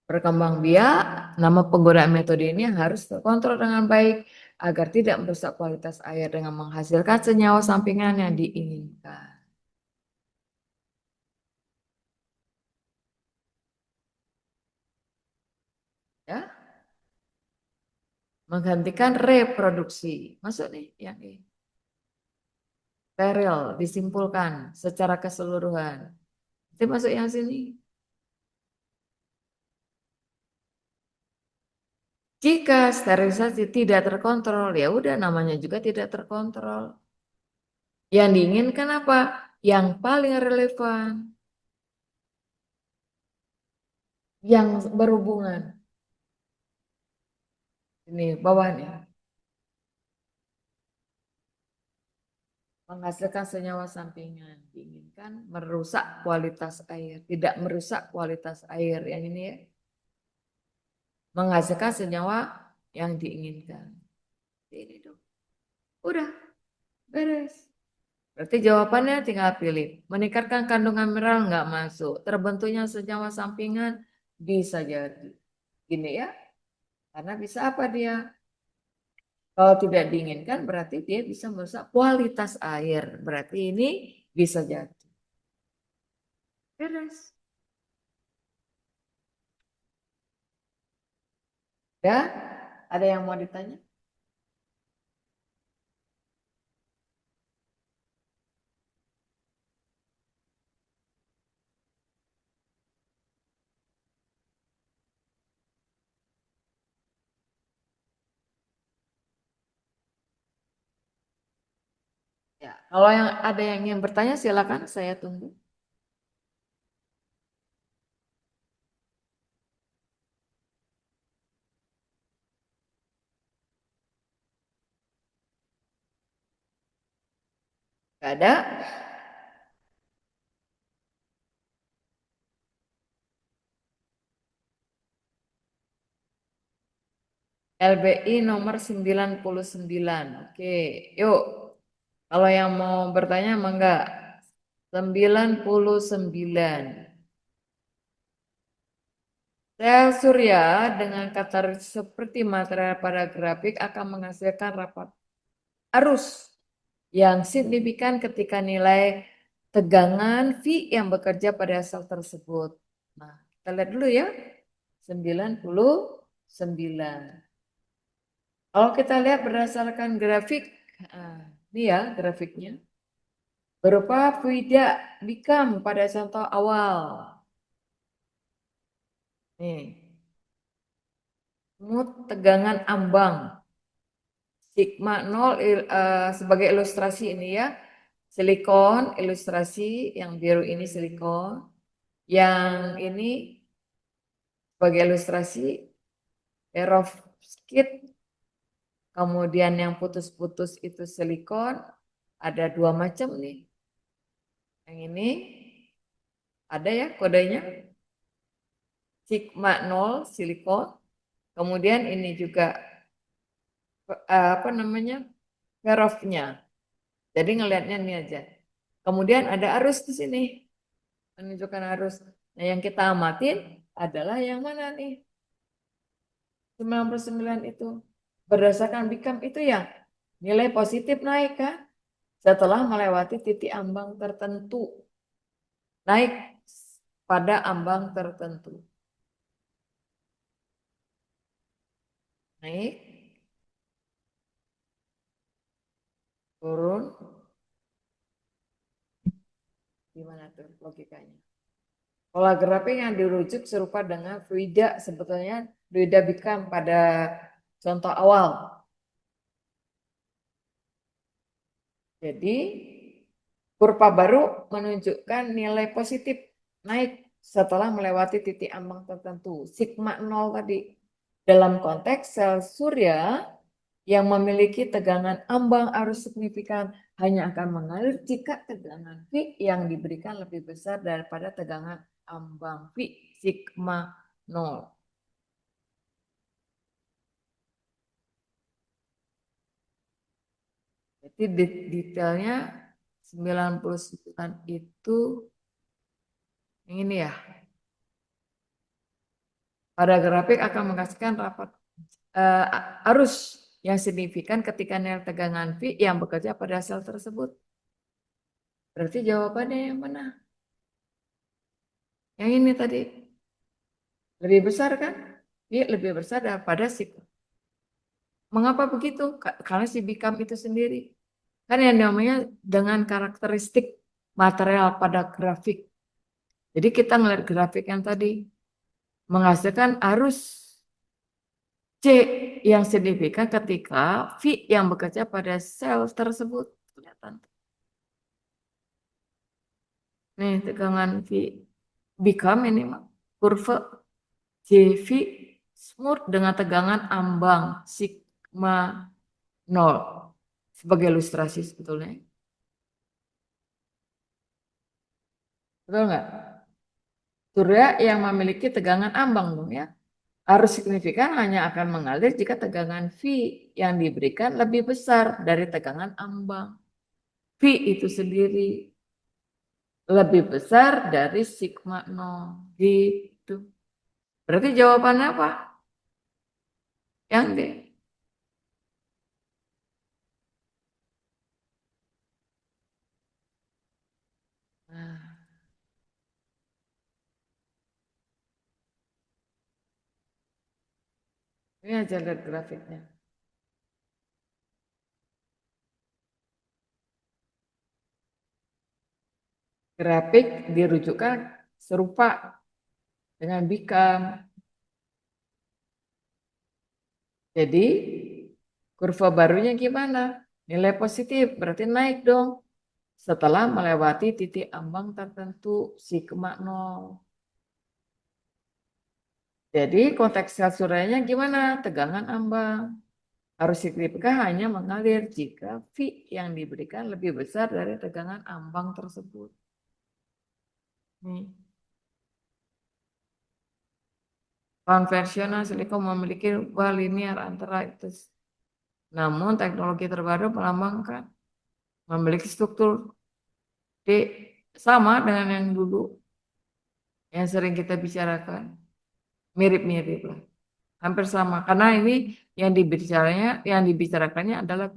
Berkembang biak, nama penggunaan metode ini harus terkontrol dengan baik agar tidak merusak kualitas air dengan menghasilkan senyawa sampingan yang diinginkan. Ya, menghentikan reproduksi. Masuk nih yang ini. Steril disimpulkan secara keseluruhan. Itu masuk yang sini. Jika sterilisasi tidak terkontrol, ya udah namanya juga tidak terkontrol. Yang diinginkan apa? Yang paling relevan, yang berhubungan. Ini bawahnya. Menghasilkan senyawa sampingan. Diinginkan merusak kualitas air. Tidak merusak kualitas air. Yang ini ya. Menghasilkan senyawa yang diinginkan. Ini dong. Udah, beres. Berarti jawabannya tinggal pilih. Meningkatkan kandungan mineral nggak masuk. Terbentuknya senyawa sampingan bisa jadi. Gini ya. Karena bisa apa dia? Kalau tidak diinginkan berarti dia bisa merusak kualitas air. Berarti ini bisa jadi. Beres. Ya, ada yang mau ditanya? Ya, kalau yang ada yang ingin bertanya silakan saya tunggu. Gak ada? LBI nomor 99. Oke, yuk. Kalau yang mau bertanya mangga. 99. Sel surya dengan katalis seperti material pada grafik akan menghasilkan rapat arus yang signifikan ketika nilai tegangan V yang bekerja pada sel tersebut. Nah, kita lihat dulu ya. 99. Kalau kita lihat berdasarkan grafik, ini ya grafiknya. Berupa fluida bikam pada contoh awal. Nih, tegangan ambang. Sigma 0 sebagai ilustrasi ini ya. Silikon, ilustrasi yang biru ini silikon. Yang ini sebagai ilustrasi perovskit. Kemudian yang putus-putus itu silikon. Ada dua macam nih. Yang ini ada ya kodenya. Sigma 0 silikon. Kemudian ini juga apa namanya? Perovnya. Jadi ngelihatnya ini aja. Kemudian ada arus di sini. Menunjukkan arus. Nah, yang kita amatin adalah yang mana nih? 99 itu. Berdasarkan bikam itu ya. Nilai positif naik kan? Setelah melewati titik ambang tertentu. Naik pada ambang tertentu. Naik. Turun. Gimana tuh logikanya? Pola grafik yang dirujuk serupa dengan fluida, sebetulnya fluida bikam pada contoh awal. Jadi kurva baru menunjukkan nilai positif naik setelah melewati titik ambang tertentu. Sigma 0 tadi. Dalam konteks sel surya yang memiliki tegangan ambang arus signifikan hanya akan mengalir jika tegangan V yang diberikan lebih besar daripada tegangan ambang V sigma 0. Jadi detailnya 99 itu yang ini ya. Pada grafik akan menghasilkan rapat arus yang signifikan ketika nilai tegangan V yang bekerja pada sel tersebut. Berarti jawabannya yang mana? Yang ini tadi. Lebih besar kan? V lebih besar daripada sigma. Mengapa begitu? Karena si bikam itu sendiri. Kan yang namanya dengan karakteristik material pada grafik. Jadi kita ngelihat grafik yang tadi. Menghasilkan arus C yang signifikan ketika V yang bekerja pada sel tersebut. Kelihatan. Nih tegangan V bikam ini kurva CV smooth dengan tegangan ambang sigma 0 sebagai ilustrasi sebetulnya. Betul nggak? Surya yang memiliki tegangan ambang dong ya. Arus signifikan hanya akan mengalir jika tegangan V yang diberikan lebih besar dari tegangan ambang. V itu sendiri lebih besar dari sigma 0 gitu. Berarti jawabannya apa? Yang D. Nah, ini aja lihat grafiknya. Grafik dirujukkan serupa dengan bikam. Jadi kurva barunya gimana? Nilai positif berarti naik dong. Setelah melewati titik ambang tertentu sigma 0. Jadi konteks sel suryanya gimana? Tegangan ambang. Arus signifikan hanya mengalir jika V yang diberikan lebih besar dari tegangan ambang tersebut. Nih. Konvensional silikon memiliki ubah linear antara itu. Namun teknologi terbaru melambangkan memiliki struktur D sama dengan yang dulu yang sering kita bicarakan. mirip-mirip lah, hampir sama. Karena ini yang dibicarakannya adalah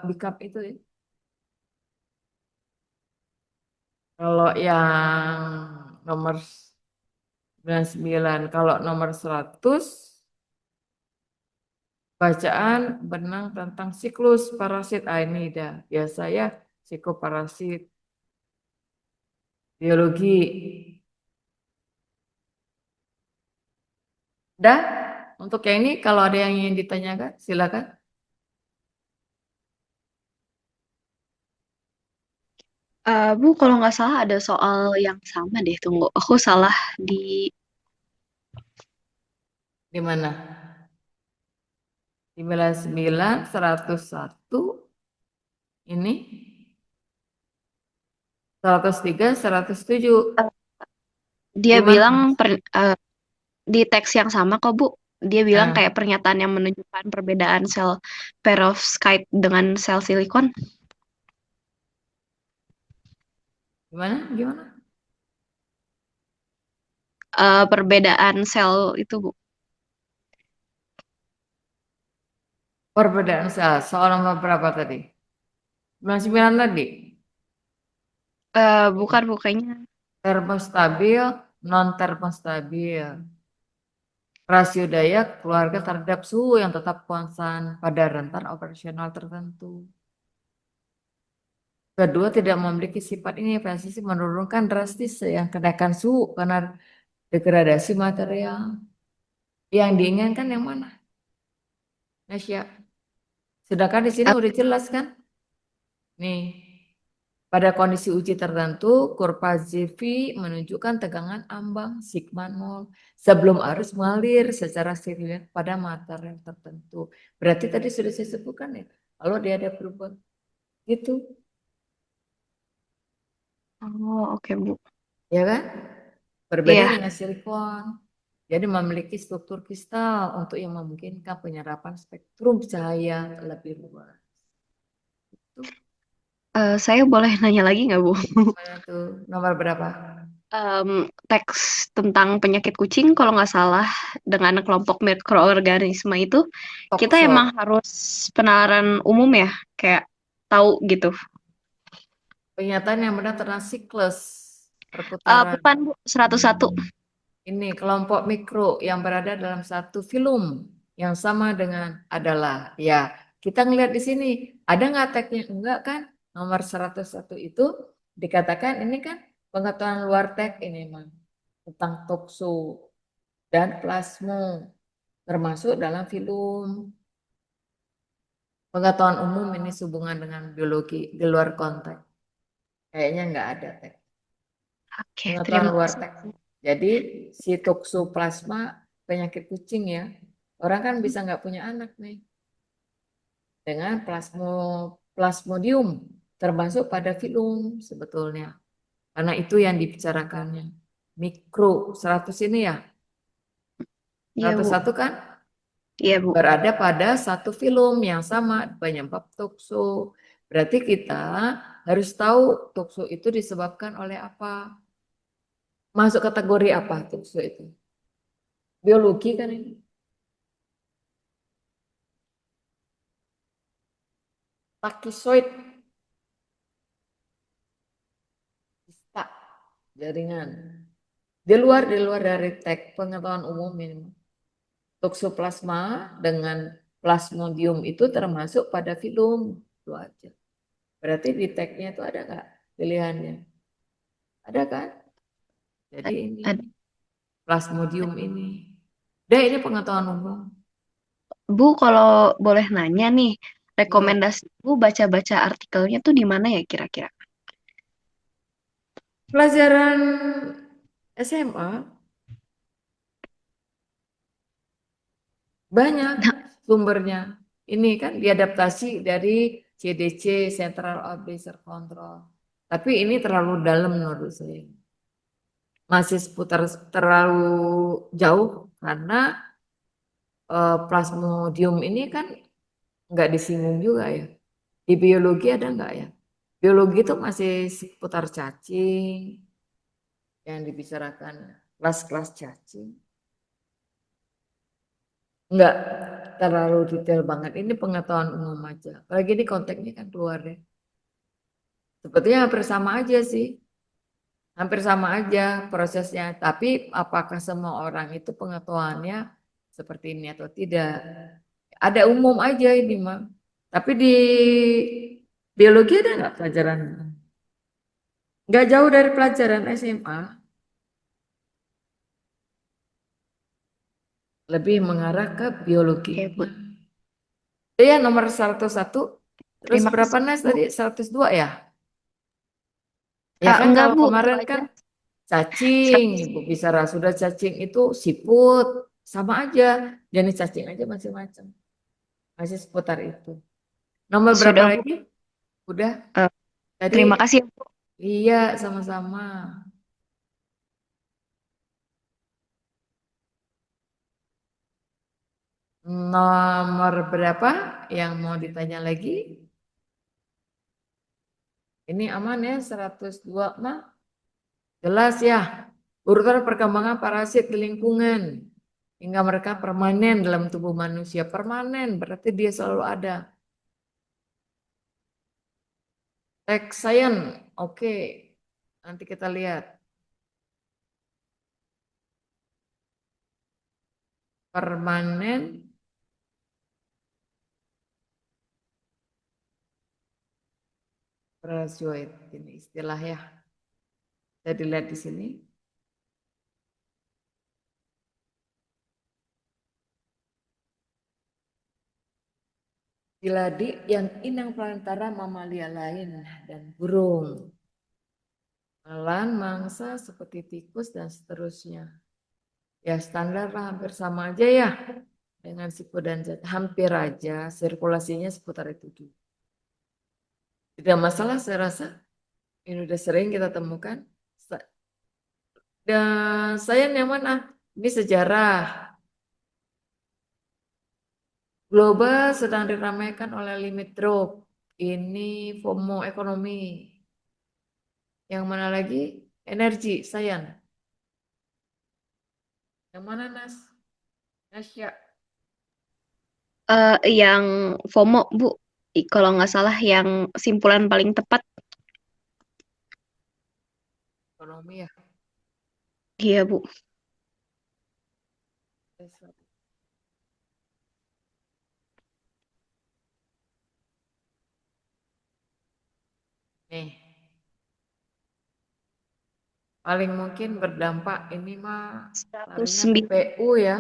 bicap itu ya. Kalau yang nomor 99, kalau nomor 100 bacaan benang tentang siklus parasit. Ah, ini dah biasa ya, psikoparasit, biologi. Dah, untuk yang ini kalau ada yang ingin ditanyakan, silakan. Bu, kalau nggak salah ada soal yang sama deh. Tunggu, aku salah di. Di mana? 99, 101, ini 103, 107. eh, Dia Di bilang mana? di teks yang sama kok, Bu. Dia bilang Nah, kayak pernyataan yang menunjukkan perbedaan sel perovskite dengan sel silikon. gimana? Gimana? Perbedaan sel itu, Bu. Perbedaan soal nomor berapa tadi? 99 tadi. Bukan, Bu, kayaknya. Termostabil, non termostabil. Rasio daya keluarga terhadap suhu yang tetap konstan pada rentan operasional tertentu. Kedua, tidak memiliki sifat ini, PSSI menurunkan drastis yang kenaikan suhu karena degradasi material. Yang diinginkan yang mana? Nasya. Sedangkan di sini Eh, udah jelas kan? Nih, pada kondisi uji tertentu, kurva ZV menunjukkan tegangan ambang sigma 0 sebelum arus mengalir secara sirkular pada material tertentu. Berarti tadi sudah saya sebutkan ya, kalau dia ada perubahan gitu, Oh, oke, Bu. ya kan? Berbeda Iya. dengan silikon. Jadi memiliki struktur kristal untuk yang memungkinkan penyerapan spektrum cahaya lebih luas. Tuh, Saya boleh nanya lagi nggak, Bu? mana tuh? Nomor berapa? Teks tentang penyakit kucing kalau nggak salah dengan kelompok mikroorganisme itu kita Toksol. emang harus penalaran umum ya, kayak tahu gitu. Pernyataan yang benar tentang siklus perputaran. Bukan, Bu, 101. Ini kelompok mikro yang berada dalam satu film yang sama dengan adalah ya kita ngelihat di sini ada nggak tagnya enggak kan nomor 101 itu dikatakan ini kan pengetahuan luar tag ini memang tentang tokso dan plasma termasuk dalam film pengetahuan umum ini sehubungan dengan biologi di luar konteks kayaknya nggak ada tag. Oke, Pengetahuan terima luar kasih. teks. Jadi si toksoplasma penyakit kucing ya. Orang kan bisa nggak punya anak nih dengan plasmodium termasuk pada film sebetulnya. Karena itu yang dibicarakannya. Mikro 100 ini ya. Iya, Seratus Bu. satu kan Iya, Bu. berada pada satu film yang sama penyebab tokso. Berarti kita harus tahu tokso itu disebabkan oleh apa. Masuk kategori apa tokso itu? Biologi kan ini. Takisoid, kista, jaringan. Di luar dari teks pengetahuan umum ini. Toksoplasma dengan plasmodium itu termasuk pada film. Itu aja. Berarti di tagnya itu ada nggak pilihannya? Ada kan? Jadi ini Ada. plasmodium ini. Udah ini pengetahuan umum. Bu, kalau boleh nanya nih, Boleh. rekomendasi Bu baca-baca artikelnya tuh di mana ya kira-kira? Pelajaran SMA banyak sumbernya. Ini kan diadaptasi dari CDC, Central Advisor Control. Tapi ini terlalu dalam menurut saya. Masih seputar terlalu jauh karena plasmodium ini kan nggak disinggung juga ya. Di biologi ada nggak ya? Biologi itu masih seputar cacing yang dibicarakan kelas-kelas cacing. Enggak terlalu detail banget. Ini pengetahuan umum aja. Apalagi di konteksnya kan keluarga. Sepertinya hampir sama aja sih. Hampir sama aja prosesnya. Tapi apakah semua orang itu pengetahuannya seperti ini atau tidak? Ada umum aja ini mah. Tapi di biologi ada nggak pelajaran? Nggak jauh dari pelajaran SMA. Lebih mengarah ke biologi. Oke, Bu. Iya nomor 101. Terus Terima berapa kasih, Nas Bu. tadi? 102 ya? Ya kan Enggak, kalau Bu. Itu kemarin aja. kan cacing, 100. Ibu bicara sudah cacing itu siput, sama aja. Jenis cacing aja macam-macam. Masih seputar itu. Nomor berapa Sudah, Bu. lagi? Udah. Eh, Tadi terima kasih, Bu. iya sama-sama. Nomor berapa yang mau ditanya lagi? Ini aman ya 102 mah. Jelas ya. Urutan perkembangan parasit di lingkungan hingga mereka permanen dalam tubuh manusia. Permanen berarti dia selalu ada. Teks science, oke. Nanti kita lihat. Permanen graduate ini istilah ya. Saya dilihat di sini. Diladi yang inang pelantara mamalia lain dan burung. Elan, mangsa seperti tikus dan seterusnya. Ya standar lah hampir sama aja ya dengan siku dan zat. Hampir aja sirkulasinya seputar itu juga. Tidak masalah saya rasa. Ini udah sering kita temukan. Dan saya nyaman ini sejarah. Global sedang diramaikan oleh limit drop. Ini FOMO ekonomi. Yang mana lagi? Energi, sayang. Yang mana Nas? Nasya. Yang FOMO, Bu. Kalau nggak salah, yang simpulan paling tepat. Ekonomi ya. Iya, Bu. Nih, paling mungkin berdampak ini mah larinya ke 109. PU ya.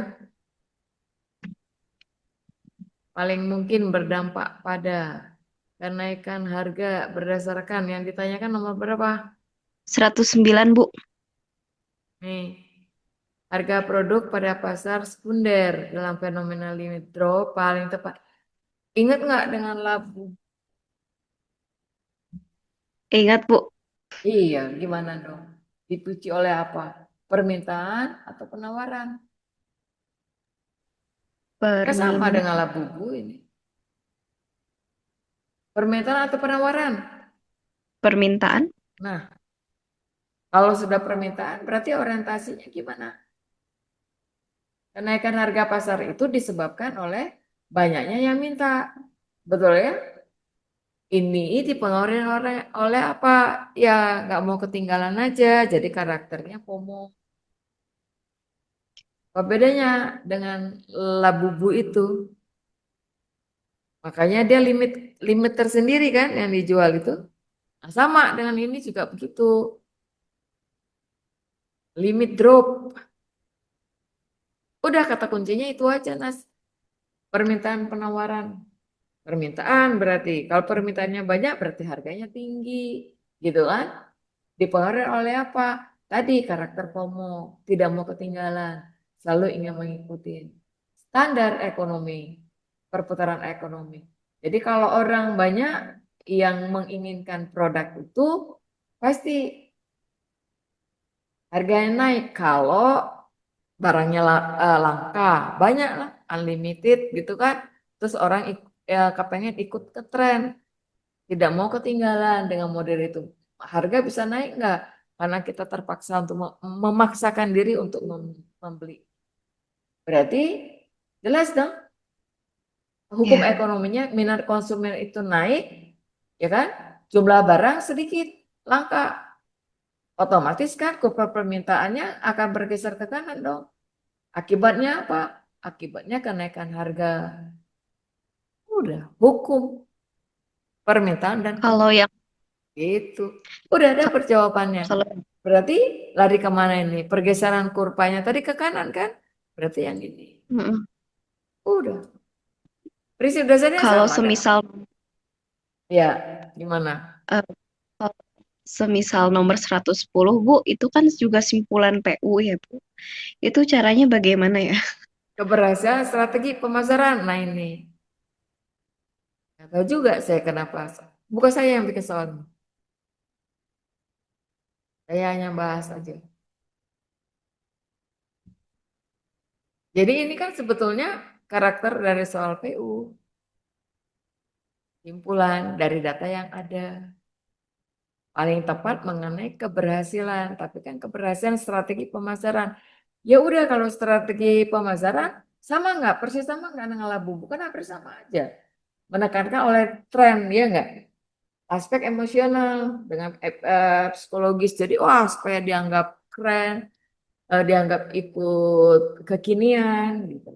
Paling mungkin berdampak pada kenaikan harga berdasarkan yang ditanyakan nomor berapa? 109, Bu. Nih, harga produk pada pasar sekunder dalam fenomena limit drop paling tepat. Ingat nggak dengan labu? Ingat, Bu. Iya, gimana dong? Dipicu oleh apa? Permintaan atau penawaran? Kan sama Permin dengan labu bu ini. Permintaan atau penawaran? permintaan. Nah, kalau sudah permintaan berarti orientasinya gimana? Kenaikan harga pasar itu disebabkan oleh banyaknya yang minta. Betul ya? Ini dipengaruhi oleh apa? Ya nggak mau ketinggalan aja. Jadi karakternya FOMO. Apa bedanya dengan labubu itu? Makanya dia limit limit tersendiri kan yang dijual itu. Nah, sama dengan ini juga begitu. Limit drop. Udah kata kuncinya itu aja Nas. Permintaan penawaran. Permintaan berarti kalau permintaannya banyak berarti harganya tinggi. Gitu kan? Dipengaruhi oleh apa? Tadi karakter FOMO, tidak mau ketinggalan, selalu ingin mengikuti standar ekonomi, perputaran ekonomi. Jadi kalau orang banyak yang menginginkan produk itu, pasti harganya naik. Kalau barangnya langka, banyak lah, unlimited gitu kan. Terus orang ya, kepengen ikut ke tren, tidak mau ketinggalan dengan model itu. Harga bisa naik nggak? Karena kita terpaksa untuk memaksakan diri untuk membeli. Berarti Jelas dong, hukum Ya. ekonominya minat konsumen itu naik, ya kan? Jumlah barang sedikit, langka. Otomatis kan kurva permintaannya akan bergeser ke kanan dong. Akibatnya apa? Akibatnya kenaikan harga. Udah, hukum permintaan dan Kalau yang itu. Udah ada jawabannya. kalau Berarti lari kemana ini? Pergeseran kurvanya tadi ke kanan kan? Berarti yang ini. mm, Udah. Prinsip dasarnya kalau sama dah. semisal Ya, gimana? eh, kalau semisal nomor 110 Bu, itu kan juga simpulan PU ya Bu. Itu caranya bagaimana ya? Keberhasilan strategi pemasaran. Nah ini. Nggak tahu juga saya kenapa. Bukan saya yang bikin soal. Saya hanya bahas aja. Jadi ini kan sebetulnya karakter dari soal PU. Simpulan dari data yang ada. Paling tepat mengenai keberhasilan. Tapi kan keberhasilan strategi pemasaran. Ya udah kalau strategi pemasaran sama nggak? Persis sama nggak dengan labu? Bukan hampir sama aja. Menekankan oleh tren, ya nggak? Aspek emosional dengan psikologis. Jadi wah supaya dianggap keren, dianggap ikut kekinian gitu.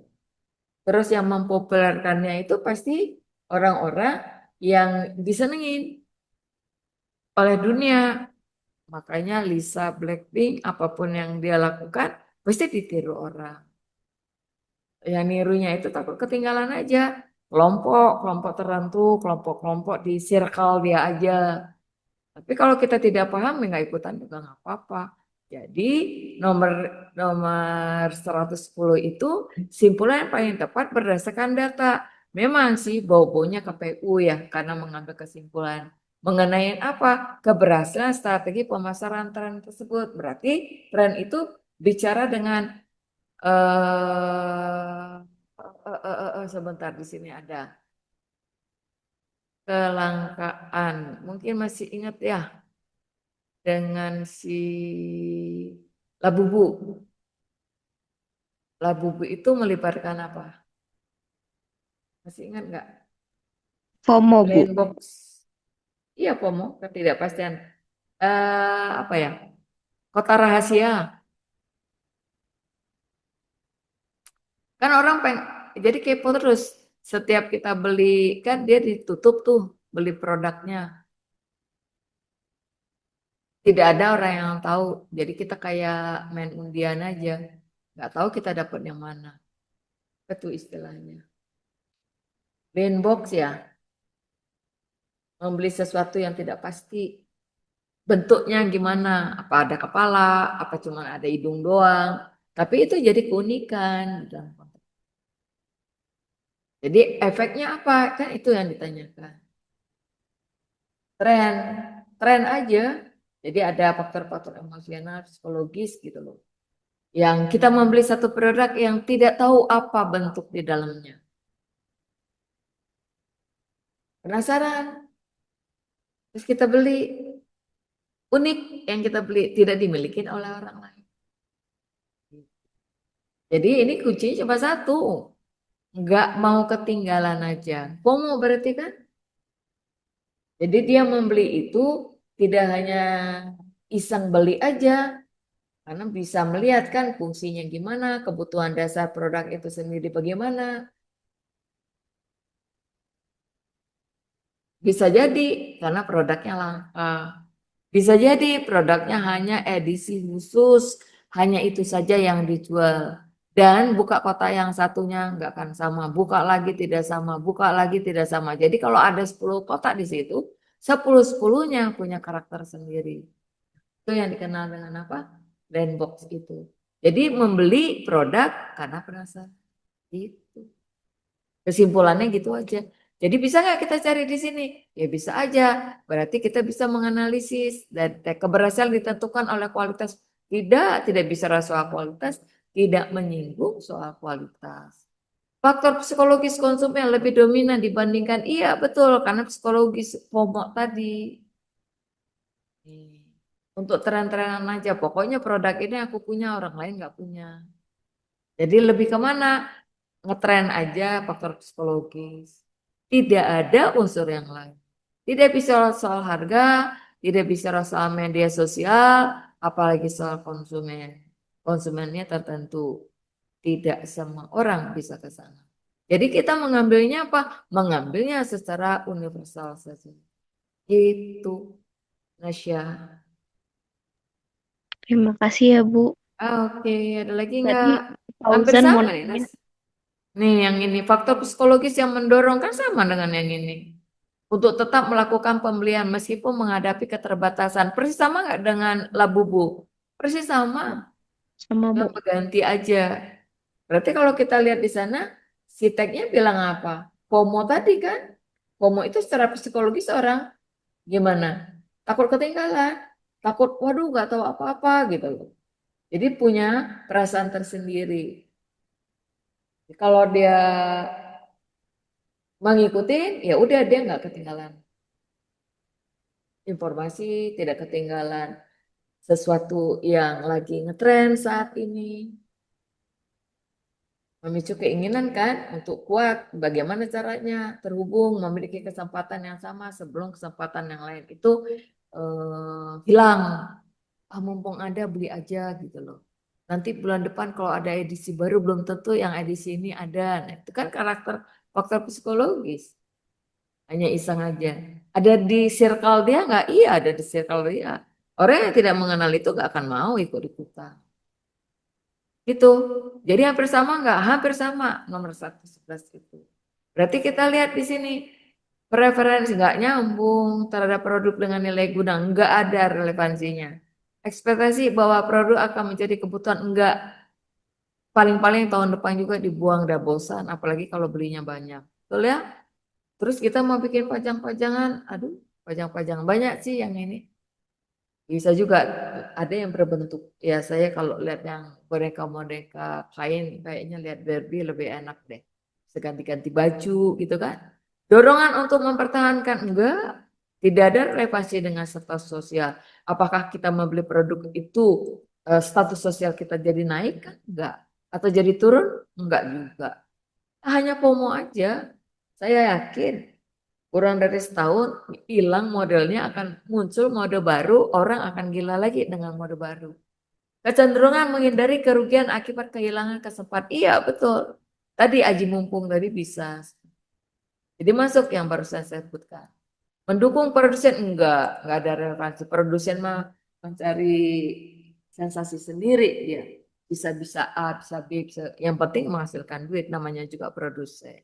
Terus yang mempopulerkannya itu pasti orang-orang yang disenengin oleh dunia. Makanya Lisa Blackpink apapun yang dia lakukan pasti ditiru orang. Yang nirunya itu takut ketinggalan aja. Kelompok tertentu, kelompok-kelompok di circle dia aja. Tapi kalau kita tidak paham, ya nggak ikutan juga nggak apa-apa. Jadi nomor nomor 110 itu simpulan yang paling tepat berdasarkan data. Memang sih bau-baunya KPU ya, karena mengambil kesimpulan. Mengenai apa? Keberhasilan strategi pemasaran tren tersebut. Berarti tren itu bicara dengan sebentar di sini ada kelangkaan. Mungkin masih ingat ya dengan si Labubu. Labubu itu melibatkan apa? Masih ingat nggak? FOMO Bu. Brain box. Iya, FOMO, ketidakpastian. Apa ya? Kota rahasia. Kan orang jadi kepo terus. Setiap kita beli kan dia ditutup tuh beli produknya. Tidak ada orang yang tahu. Jadi kita kayak main undian aja. Nggak tahu kita dapat yang mana. Itu istilahnya. Brain box ya. Membeli sesuatu yang tidak pasti. Bentuknya gimana? Apa ada kepala? Apa cuma ada hidung doang? Tapi itu jadi keunikan. Jadi efeknya apa? Kan itu yang ditanyakan. Tren. Tren aja. Jadi ada faktor-faktor emosional, psikologis gitu loh. Yang kita membeli satu produk yang tidak tahu apa bentuk di dalamnya. Penasaran? Terus kita beli. Unik yang kita beli tidak dimiliki oleh orang lain. Jadi ini kuncinya cuma satu. Nggak mau ketinggalan aja. FOMO berarti kan? Jadi dia membeli itu tidak hanya iseng beli aja, karena bisa melihat kan fungsinya gimana, kebutuhan dasar produk itu sendiri bagaimana. Bisa jadi karena produknya langka. Bisa jadi produknya hanya edisi khusus, hanya itu saja yang dijual. Dan buka kotak yang satunya nggak akan sama, buka lagi tidak sama, buka lagi tidak sama. Jadi kalau ada 10 kotak di situ, 10-10-nya punya karakter sendiri. Itu yang dikenal dengan apa? Brand box itu. Jadi membeli produk karena penasaran. Itu. Kesimpulannya gitu aja. Jadi bisa nggak kita cari di sini? Ya bisa aja. Berarti kita bisa menganalisis dan keberhasilan ditentukan oleh kualitas. Tidak bicara soal kualitas, tidak menyinggung soal kualitas. Faktor psikologis konsumen lebih dominan dibandingkan, iya betul, karena psikologis FOMO tadi. Untuk tren-trenan aja, pokoknya produk ini aku punya, orang lain nggak punya. Jadi lebih kemana? ngetren aja faktor psikologis. Tidak ada unsur yang lain. Tidak bicara soal harga, tidak bicara soal media sosial, apalagi soal konsumen. Konsumennya tertentu. Tidak semua orang bisa ke sana. Jadi kita mengambilnya apa? Mengambilnya secara universal saja. Gitu, Nasya. Terima kasih ya, Bu. Oke, ada lagi Tadi nggak? Hampir Fauzan mau sama nih, nanya Nas. Nih, yang ini faktor psikologis yang mendorong kan sama dengan yang ini. Untuk tetap melakukan pembelian meskipun menghadapi keterbatasan. Persis sama nggak dengan Labubu? Persis sama, sama cuma Bu. berganti aja. Berarti kalau kita lihat di sana, si tagnya bilang apa? FOMO tadi kan? FOMO itu secara psikologis orang gimana? Takut ketinggalan, takut waduh nggak tahu apa-apa gitu loh. Jadi punya perasaan tersendiri. Kalau dia mengikuti, ya udah dia nggak ketinggalan informasi, tidak ketinggalan sesuatu yang lagi ngetren saat ini. Memicu keinginan kan untuk kuat, bagaimana caranya terhubung, memiliki kesempatan yang sama sebelum kesempatan yang lain itu hilang. Ah, mumpung ada beli aja gitu loh. Nanti bulan depan kalau ada edisi baru belum tentu yang edisi ini ada. Nah, itu kan karakter faktor psikologis. Hanya iseng aja. Ada di circle dia nggak? Iya ada di circle dia. Orang yang tidak mengenal itu nggak akan mau ikut-ikutan. Gitu. Jadi hampir sama nggak? Hampir sama nomor 111 itu. Berarti kita lihat di sini preferensi nggak nyambung terhadap produk dengan nilai guna nggak ada relevansinya. Ekspektasi bahwa produk akan menjadi kebutuhan enggak, paling-paling tahun depan juga dibuang dah bosan apalagi kalau belinya banyak. Betul ya? Terus kita mau bikin pajang-pajangan, aduh, pajang-pajangan banyak sih yang ini. Bisa juga ada yang berbentuk. Ya saya kalau lihat yang boneka-boneka kain kayaknya lihat Barbie lebih enak deh. Seganti-ganti baju gitu kan. Dorongan untuk mempertahankan enggak, tidak ada relevansi dengan status sosial. Apakah kita membeli produk itu status sosial kita jadi naik kan? Enggak. Atau jadi turun? Enggak juga. Hanya FOMO aja. Saya yakin kurang dari setahun hilang modelnya akan muncul mode baru, orang akan gila lagi dengan mode baru. Kecenderungan menghindari kerugian akibat kehilangan kesempatan. Iya betul. Tadi aji mumpung tadi bisa. Jadi masuk yang baru saya sebutkan. Mendukung produsen enggak ada relevansi. Produsen mah mencari sensasi sendiri dia. Bisa-bisa A, bisa B, bisa. Yang penting menghasilkan duit namanya juga produsen.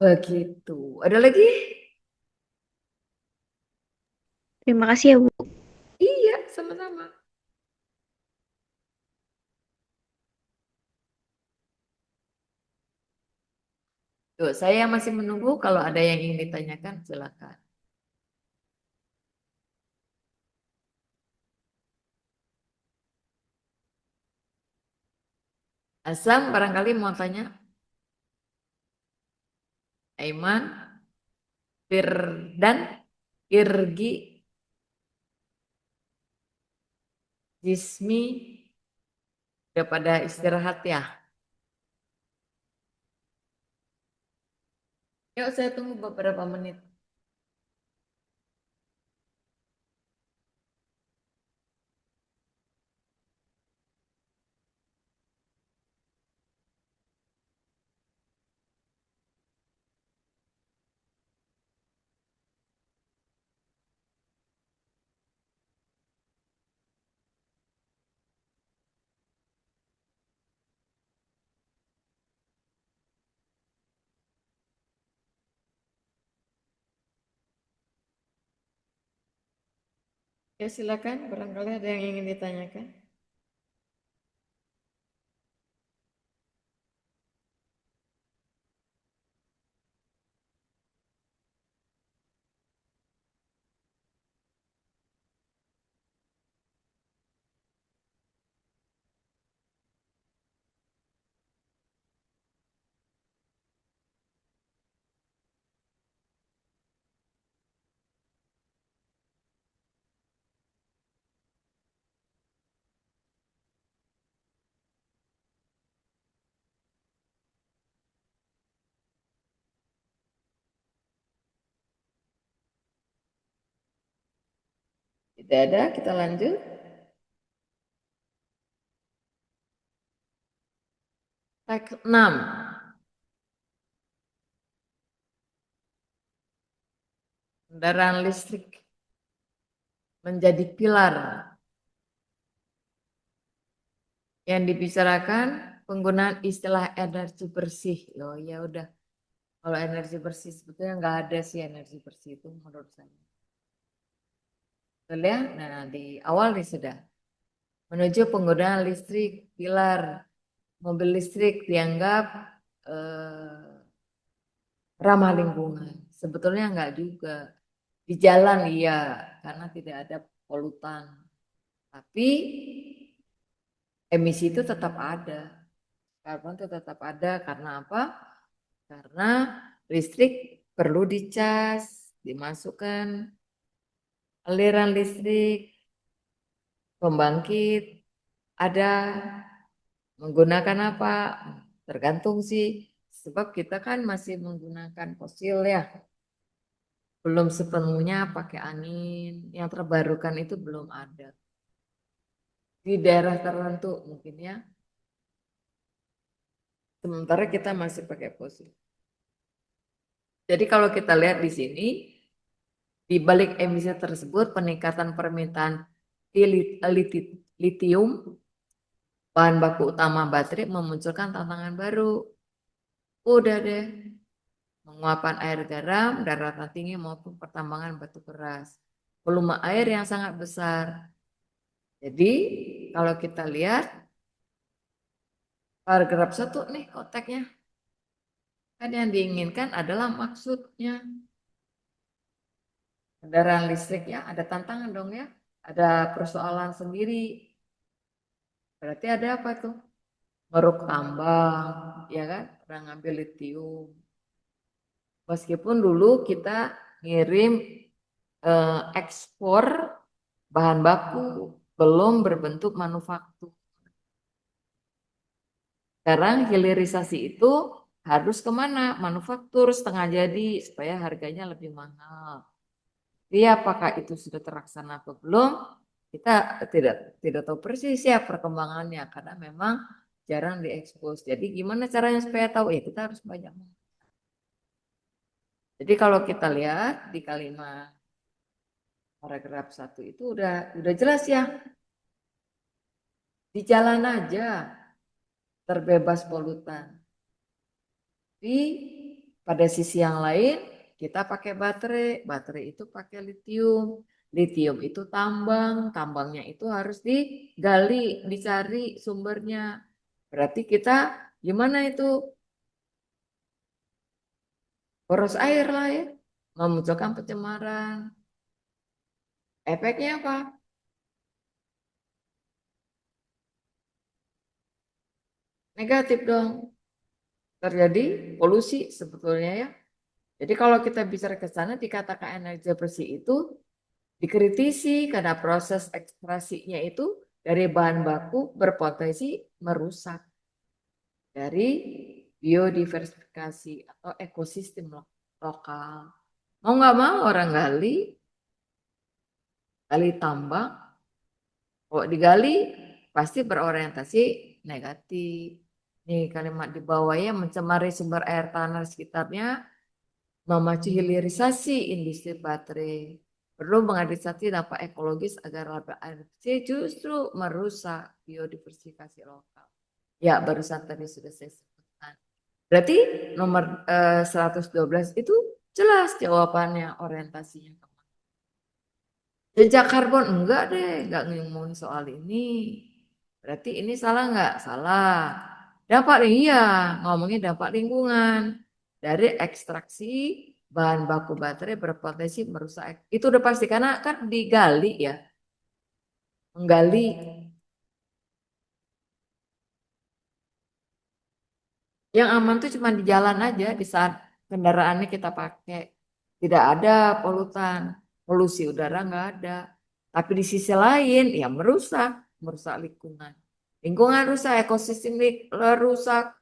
Begitu. Ada lagi? Terima kasih ya, Bu. Iya, sama-sama. Tuh, saya masih menunggu kalau ada yang ingin ditanyakan, silakan. Asam barangkali mau tanya, Aiman, Firdan, Irgi, Jismi, udah pada istirahat ya. Yuk saya tunggu beberapa menit. Ya silakan, barangkali ada yang ingin ditanyakan. Tidak ada, kita lanjut. Teks 6. Kendaraan listrik menjadi pilar. Yang dibicarakan penggunaan istilah energi bersih. Oh ya udah. Kalau energi bersih sebetulnya nggak ada sih energi bersih itu menurut saya. Betul ya? Nah di awal nih sudah. Menuju penggunaan listrik, pilar. Mobil listrik dianggap ramah lingkungan. Sebetulnya enggak juga. Di jalan iya, karena tidak ada polutan. Tapi emisi itu tetap ada. Karbon itu tetap ada karena apa? Karena listrik perlu dicas, dimasukkan aliran listrik, pembangkit, ada menggunakan apa? Tergantung sih, sebab kita kan masih menggunakan fosil ya. Belum sepenuhnya pakai angin, yang terbarukan itu belum ada. Di daerah tertentu mungkin ya, sementara kita masih pakai fosil. Jadi kalau kita lihat di sini, di balik emisi tersebut peningkatan permintaan litium, bahan baku utama baterai memunculkan tantangan baru. Udah deh, menguapkan air garam, daratan tinggi maupun pertambangan batu keras. Volume air yang sangat besar. Jadi kalau kita lihat paragraf 1 nih konteksnya. Kan yang diinginkan adalah maksudnya. Kendaraan listrik ya, ada tantangan dong ya. Ada persoalan sendiri. Berarti ada apa tuh? Ngeruk tambang, ya kan? Orang ngambil litium. Meskipun dulu kita ngirim ekspor bahan baku belum berbentuk manufaktur. Sekarang hilirisasi itu harus kemana? Manufaktur setengah jadi supaya harganya lebih mahal. Jadi apakah itu sudah terlaksana atau belum? Kita tidak tahu persis ya perkembangannya karena memang jarang diekspos. Jadi gimana caranya supaya tahu? Ya kita harus banyak. Jadi kalau kita lihat di kalimat paragraf 1 itu udah jelas ya. Di jalan aja terbebas polutan. Tapi pada sisi yang lain kita pakai baterai. Baterai itu pakai litium. Litium itu tambang. Tambangnya itu harus digali, dicari sumbernya. Berarti kita gimana itu? Boros air lah ya. Memunculkan pencemaran. Efeknya apa? Negatif dong. Terjadi polusi sebetulnya ya. Jadi kalau kita bicara ke sana dikatakan energi bersih itu dikritisi karena proses ekstraksinya itu dari bahan baku berpotensi merusak dari biodiversifikasi atau ekosistem lokal. Mau nggak mau orang gali tambang, kalau digali pasti berorientasi negatif. Nih kalimat di bawahnya mencemari sumber air tanah sekitarnya, memacu hilirisasi industri baterai. Perlu mengantisipasi dampak ekologis agar label air bersih justru merusak biodiversifikasi lokal. Ya, barusan tadi sudah saya sebutkan. Berarti nomor 112 itu jelas jawabannya orientasinya. Jejak karbon enggak deh, enggak ngomongin soal ini. Berarti ini salah enggak? Salah. Dampak iya, ngomongin dampak lingkungan. Dari ekstraksi bahan baku baterai berpotensi merusak. Itu udah pasti karena kan digali ya. Menggali. Yang aman tuh cuma di jalan aja di saat kendaraannya kita pakai. Tidak ada polutan, polusi udara enggak ada. Tapi di sisi lain ya merusak lingkungan. Lingkungan rusak, ekosistem rusak.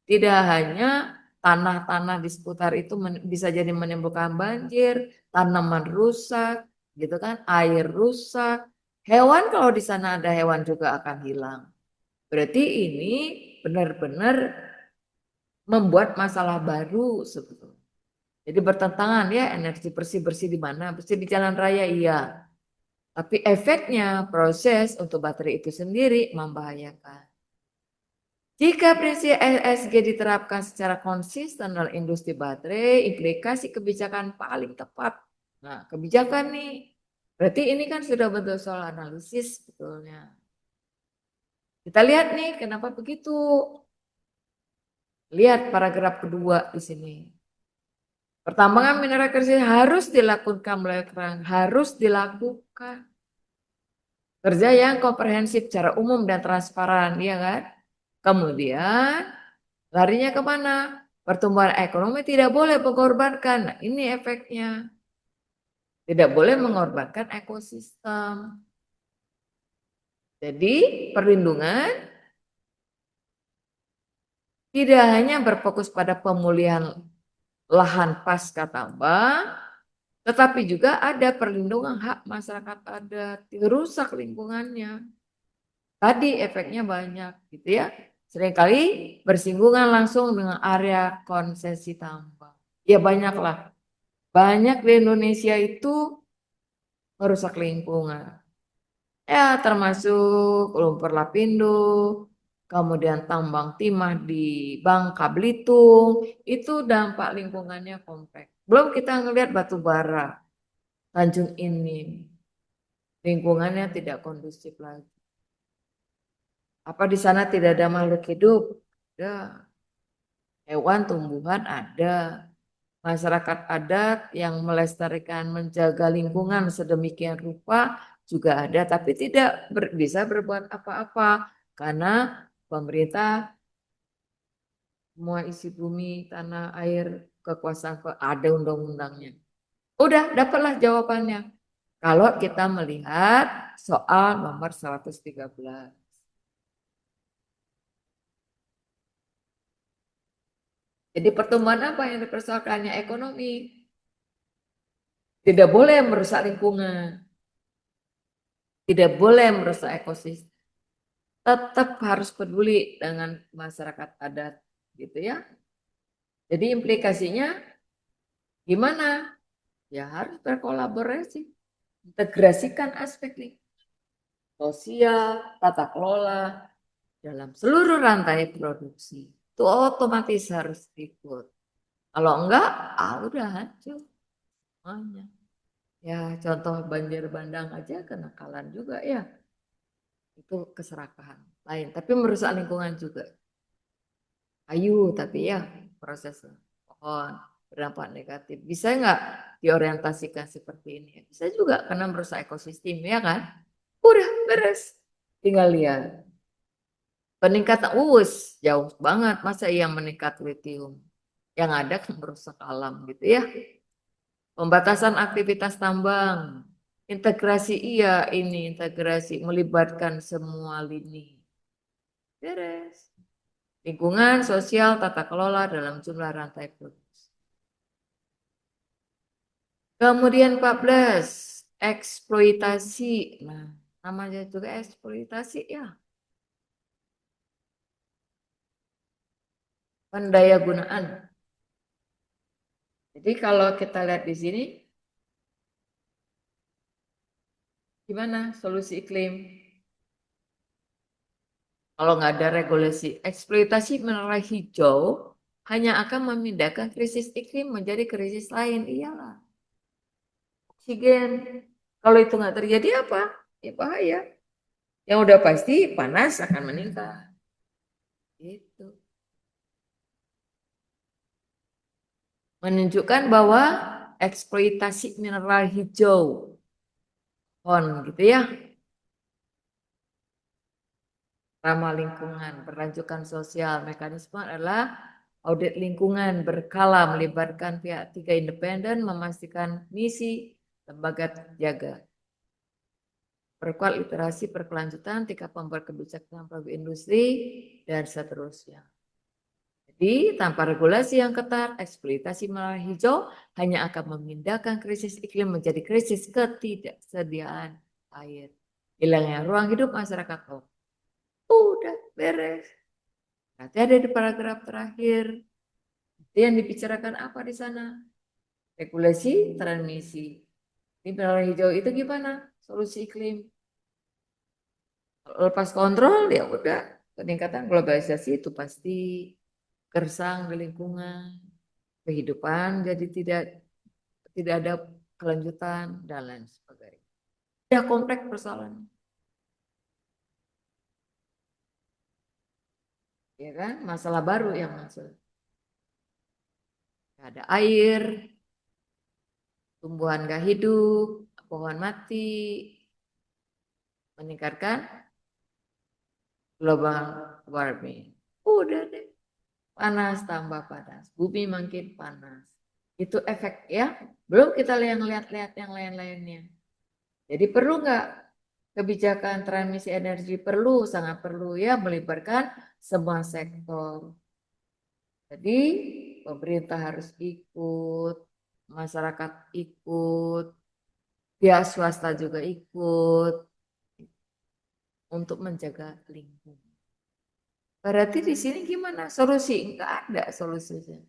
Tidak hanya tanah-tanah di seputar itu bisa jadi menimbulkan banjir, tanaman rusak, gitu kan, air rusak, hewan kalau di sana ada hewan juga akan hilang. Berarti ini benar-benar membuat masalah baru sebetulnya. Jadi bertentangan ya, energi bersih-bersih di mana? Bersih di jalan raya iya. Tapi efeknya proses untuk baterai itu sendiri membahayakan. Jika prinsip ESG diterapkan secara konsisten dalam industri baterai, implikasi kebijakan paling tepat. Nah, kebijakan nih. Berarti ini kan sudah betul soal analisis sebetulnya. Kita lihat nih kenapa begitu. Lihat paragraf kedua di sini. Pertambangan mineral krisis harus dilakukan mulai sekarang, harus dilakukan. Kerja yang komprehensif secara umum dan transparan, ya kan? Kemudian larinya kemana? Pertumbuhan ekonomi tidak boleh mengorbankan. Nah, ini efeknya. Tidak boleh mengorbankan ekosistem. Jadi perlindungan tidak hanya berfokus pada pemulihan lahan pasca tambang, tetapi juga ada perlindungan hak masyarakat adat, rusak lingkungannya. Tadi efeknya banyak gitu ya. Seringkali bersinggungan langsung dengan area konsesi tambang. Ya banyaklah. Banyak di Indonesia itu merusak lingkungan. Ya termasuk lumpur lapindo, kemudian tambang timah di Bangka Belitung, itu dampak lingkungannya kompleks. Belum kita ngelihat batu bara, Tanjung Ini, lingkungannya tidak kondusif lagi. Apa di sana tidak ada makhluk hidup? Ada. Hewan, tumbuhan ada. Masyarakat adat yang melestarikan, menjaga lingkungan sedemikian rupa juga ada, tapi tidak bisa berbuat apa-apa karena pemerintah, semua isi bumi, tanah, air, kekuasaan ada undang-undangnya. Udah, dapatlah jawabannya. Kalau kita melihat soal nomor 113. Jadi pertumbuhan apa yang dipersoalkannya? Ekonomi. Tidak boleh merusak lingkungan. Tidak boleh merusak ekosistem. Tetap harus peduli dengan masyarakat adat gitu ya. Jadi implikasinya gimana? Ya harus berkolaborasi, integrasikan aspek nih, sosial, tata kelola dalam seluruh rantai produksi. Itu otomatis harus ikut. Kalau enggak, udah hancur semuanya. Ya contoh banjir bandang aja kenakalan juga ya. Itu keserakahan lain, tapi merusak lingkungan juga. Ayu tapi ya prosesnya pohon berdampak negatif. Bisa nggak diorientasikan seperti ini? Bisa juga karena merusak ekosistem ya kan? Udah beres. Tinggal lihat. Peningkatan jauh banget. Masa yang meningkat lithium? Yang ada kan merusak alam gitu ya. Pembatasan aktivitas tambang. Integrasi iya ini integrasi melibatkan semua lini. Beres. Lingkungan, sosial, tata kelola dalam jumlah rantai produksi. Kemudian 14, eksploitasi. Nah, namanya juga eksploitasi ya. Pendayagunaan. Jadi kalau kita lihat di sini, gimana solusi iklim? Kalau nggak ada regulasi, eksploitasi mineral hijau hanya akan memindahkan krisis iklim menjadi krisis lain. Iyalah. Oksigen. Kalau itu nggak terjadi apa? Ya bahaya. Yang udah pasti panas akan meningkat. Itu menunjukkan bahwa eksploitasi mineral hijau, gitu ya, ramah lingkungan, berlanjutan sosial. Mekanisme adalah audit lingkungan berkala melibatkan pihak tiga independen, memastikan misi lembaga jaga. Perkuat literasi berkelanjutan, tingkat pembuat kebijakan bagi industri, dan seterusnya. Jadi tanpa regulasi yang ketat, eksploitasi mineral hijau hanya akan memindahkan krisis iklim menjadi krisis ketidaksediaan air. Hilangnya ruang hidup masyarakat. Oh, udah beres. Nanti ada di paragraf terakhir. Itu yang dibicarakan apa di sana? Regulasi transmisi. Ini mineral hijau itu gimana? Solusi iklim. Lepas kontrol ya udah peningkatan globalisasi itu pasti gersang di lingkungan, kehidupan jadi tidak ada kelanjutan dan lain sebagainya. Ya kompleks persoalan, ya kan? Masalah baru yang masuk. Ada air, tumbuhan gak hidup, pohon mati, meningkatkan global warming. Udah deh, panas tambah panas, bumi makin panas. Itu efek ya. Belum kita lihat-lihat yang lain-lainnya. Jadi perlu nggak kebijakan transmisi energi? Perlu, sangat perlu ya melibatkan semua sektor. Jadi pemerintah harus ikut, masyarakat ikut, pihak swasta juga ikut untuk menjaga lingkungan. Berarti di sini gimana solusi? Enggak ada solusinya.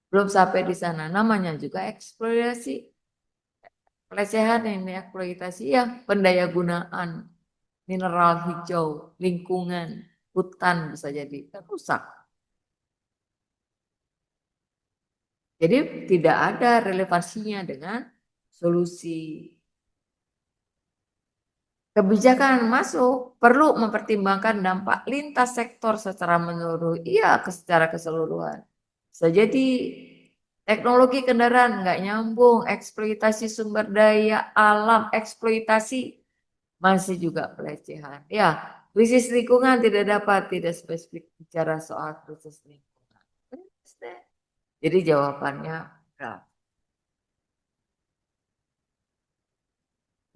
Belum sampai di sana. Namanya juga eksplorasi, pelecehan yang dieksploitasi ya pendaya gunaan mineral hijau, lingkungan, hutan bisa jadi kan rusak. Jadi tidak ada relevansinya dengan solusi. Kebijakan masuk perlu mempertimbangkan dampak lintas sektor secara menyeluruh. Iya, secara keseluruhan. Bisa jadi teknologi kendaraan nggak nyambung, eksploitasi sumber daya alam, eksploitasi masih juga pelecehan. Ya, krisis lingkungan tidak spesifik bicara soal krisis lingkungan. Jadi jawabannya berapa?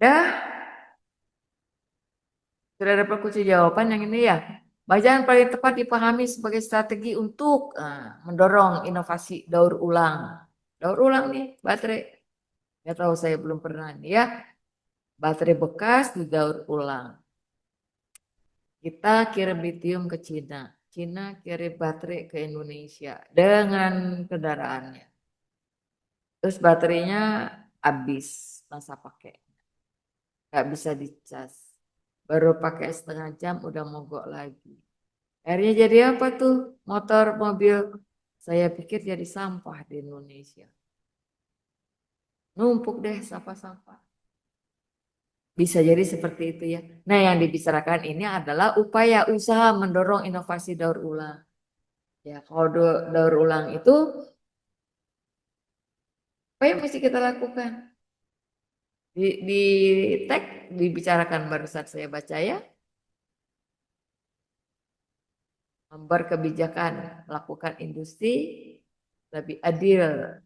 Dah, sudah dapat kunci jawaban yang ini ya. Bacaan paling tepat dipahami sebagai strategi untuk mendorong inovasi daur ulang. Daur ulang nih baterai. Ya tahu saya belum pernah nih ya. Baterai bekas didaur ulang. Kita kirim litium ke Cina. Cina kirim baterai ke Indonesia dengan kendaraannya. Terus baterainya habis masa pakai. Nggak bisa dicas. Baru pakai setengah jam udah mogok lagi. Akhirnya jadi apa tuh? Motor, mobil. Saya pikir jadi sampah di Indonesia. Numpuk deh sampah-sampah. Bisa jadi seperti itu ya. Nah yang dibicarakan ini adalah upaya usaha mendorong inovasi daur ulang. Ya kalau daur ulang itu apa yang mesti kita lakukan? Di tag dibicarakan barusan saya baca ya. Membuat kebijakan, melakukan industri lebih adil.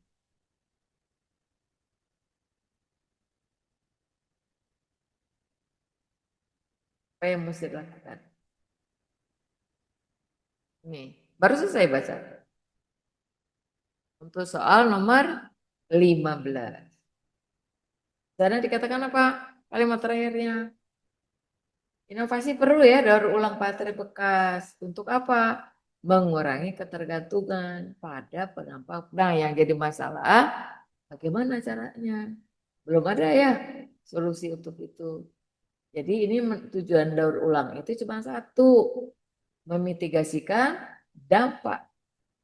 Apa yang mesti dilakukan? Nih, baru selesai baca. Untuk soal nomor 15. Sana dikatakan apa? Kalimat terakhirnya. Inovasi perlu ya daur ulang baterai bekas. Untuk apa? Mengurangi ketergantungan pada penampak. Nah, yang jadi masalah, bagaimana caranya? Belum ada ya solusi untuk itu. Jadi ini tujuan daur ulang itu cuma satu, memitigasikan dampak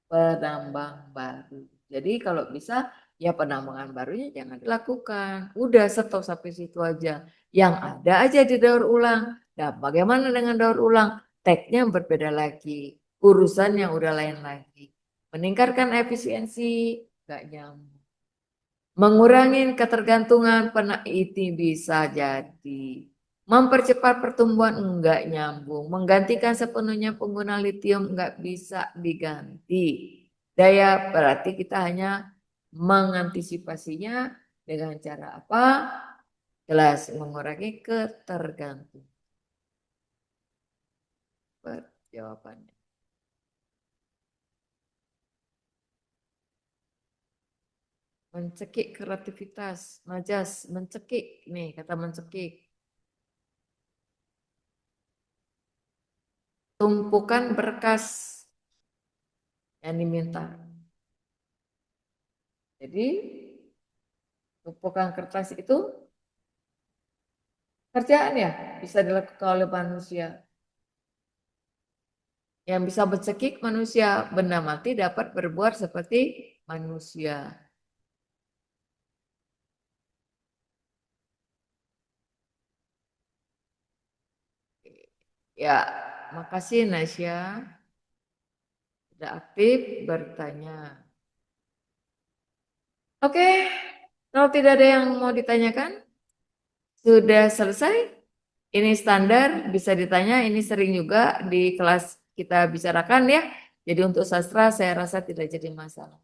penambang baru. Jadi kalau bisa ya penambangan barunya jangan dilakukan. Udah stop sampai situ aja. Yang ada aja di daur ulang. Nah, bagaimana dengan daur ulang? Teknya berbeda lagi. Urusan yang udah lain lagi. Meningkatkan efisiensi, gak nyambung. Mengurangi ketergantungan itu bisa jadi. Mempercepat pertumbuhan enggak nyambung. Menggantikan sepenuhnya pengguna litium enggak bisa diganti. Daya berarti kita hanya mengantisipasinya dengan cara apa? Jelas mengurangi ketergantungan. Jawabannya. Mencekik kreativitas, majas, mencekik, nih kata mencekik. Tumpukan berkas yang diminta. Jadi tumpukan kertas itu kerjaan ya, bisa dilakukan oleh manusia. Yang bisa mencekik manusia, benda mati dapat berbuat seperti manusia. Ya, makasih Nasya sudah aktif bertanya. Oke, kalau tidak ada yang mau ditanyakan, sudah selesai. Ini standar, bisa ditanya, ini sering juga di kelas kita bicarakan ya. Jadi untuk sastra saya rasa tidak jadi masalah.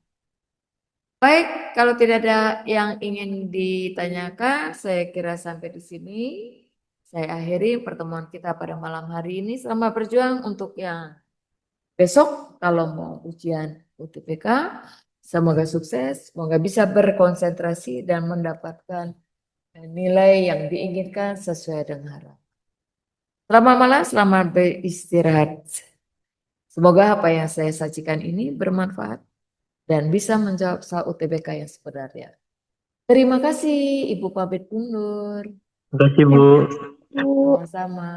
Baik, kalau tidak ada yang ingin ditanyakan, saya kira sampai di sini. Saya akhiri pertemuan kita pada malam hari ini. Selamat berjuang untuk yang besok kalau mau ujian UTBK. Semoga sukses, semoga bisa berkonsentrasi dan mendapatkan nilai yang diinginkan sesuai dengan harapan. Selamat malam, selamat beristirahat. Semoga apa yang saya sajikan ini bermanfaat dan bisa menjawab soal UTBK yang sebenarnya. Terima kasih Ibu pamit undur. Terima kasih Bu. Sama-sama.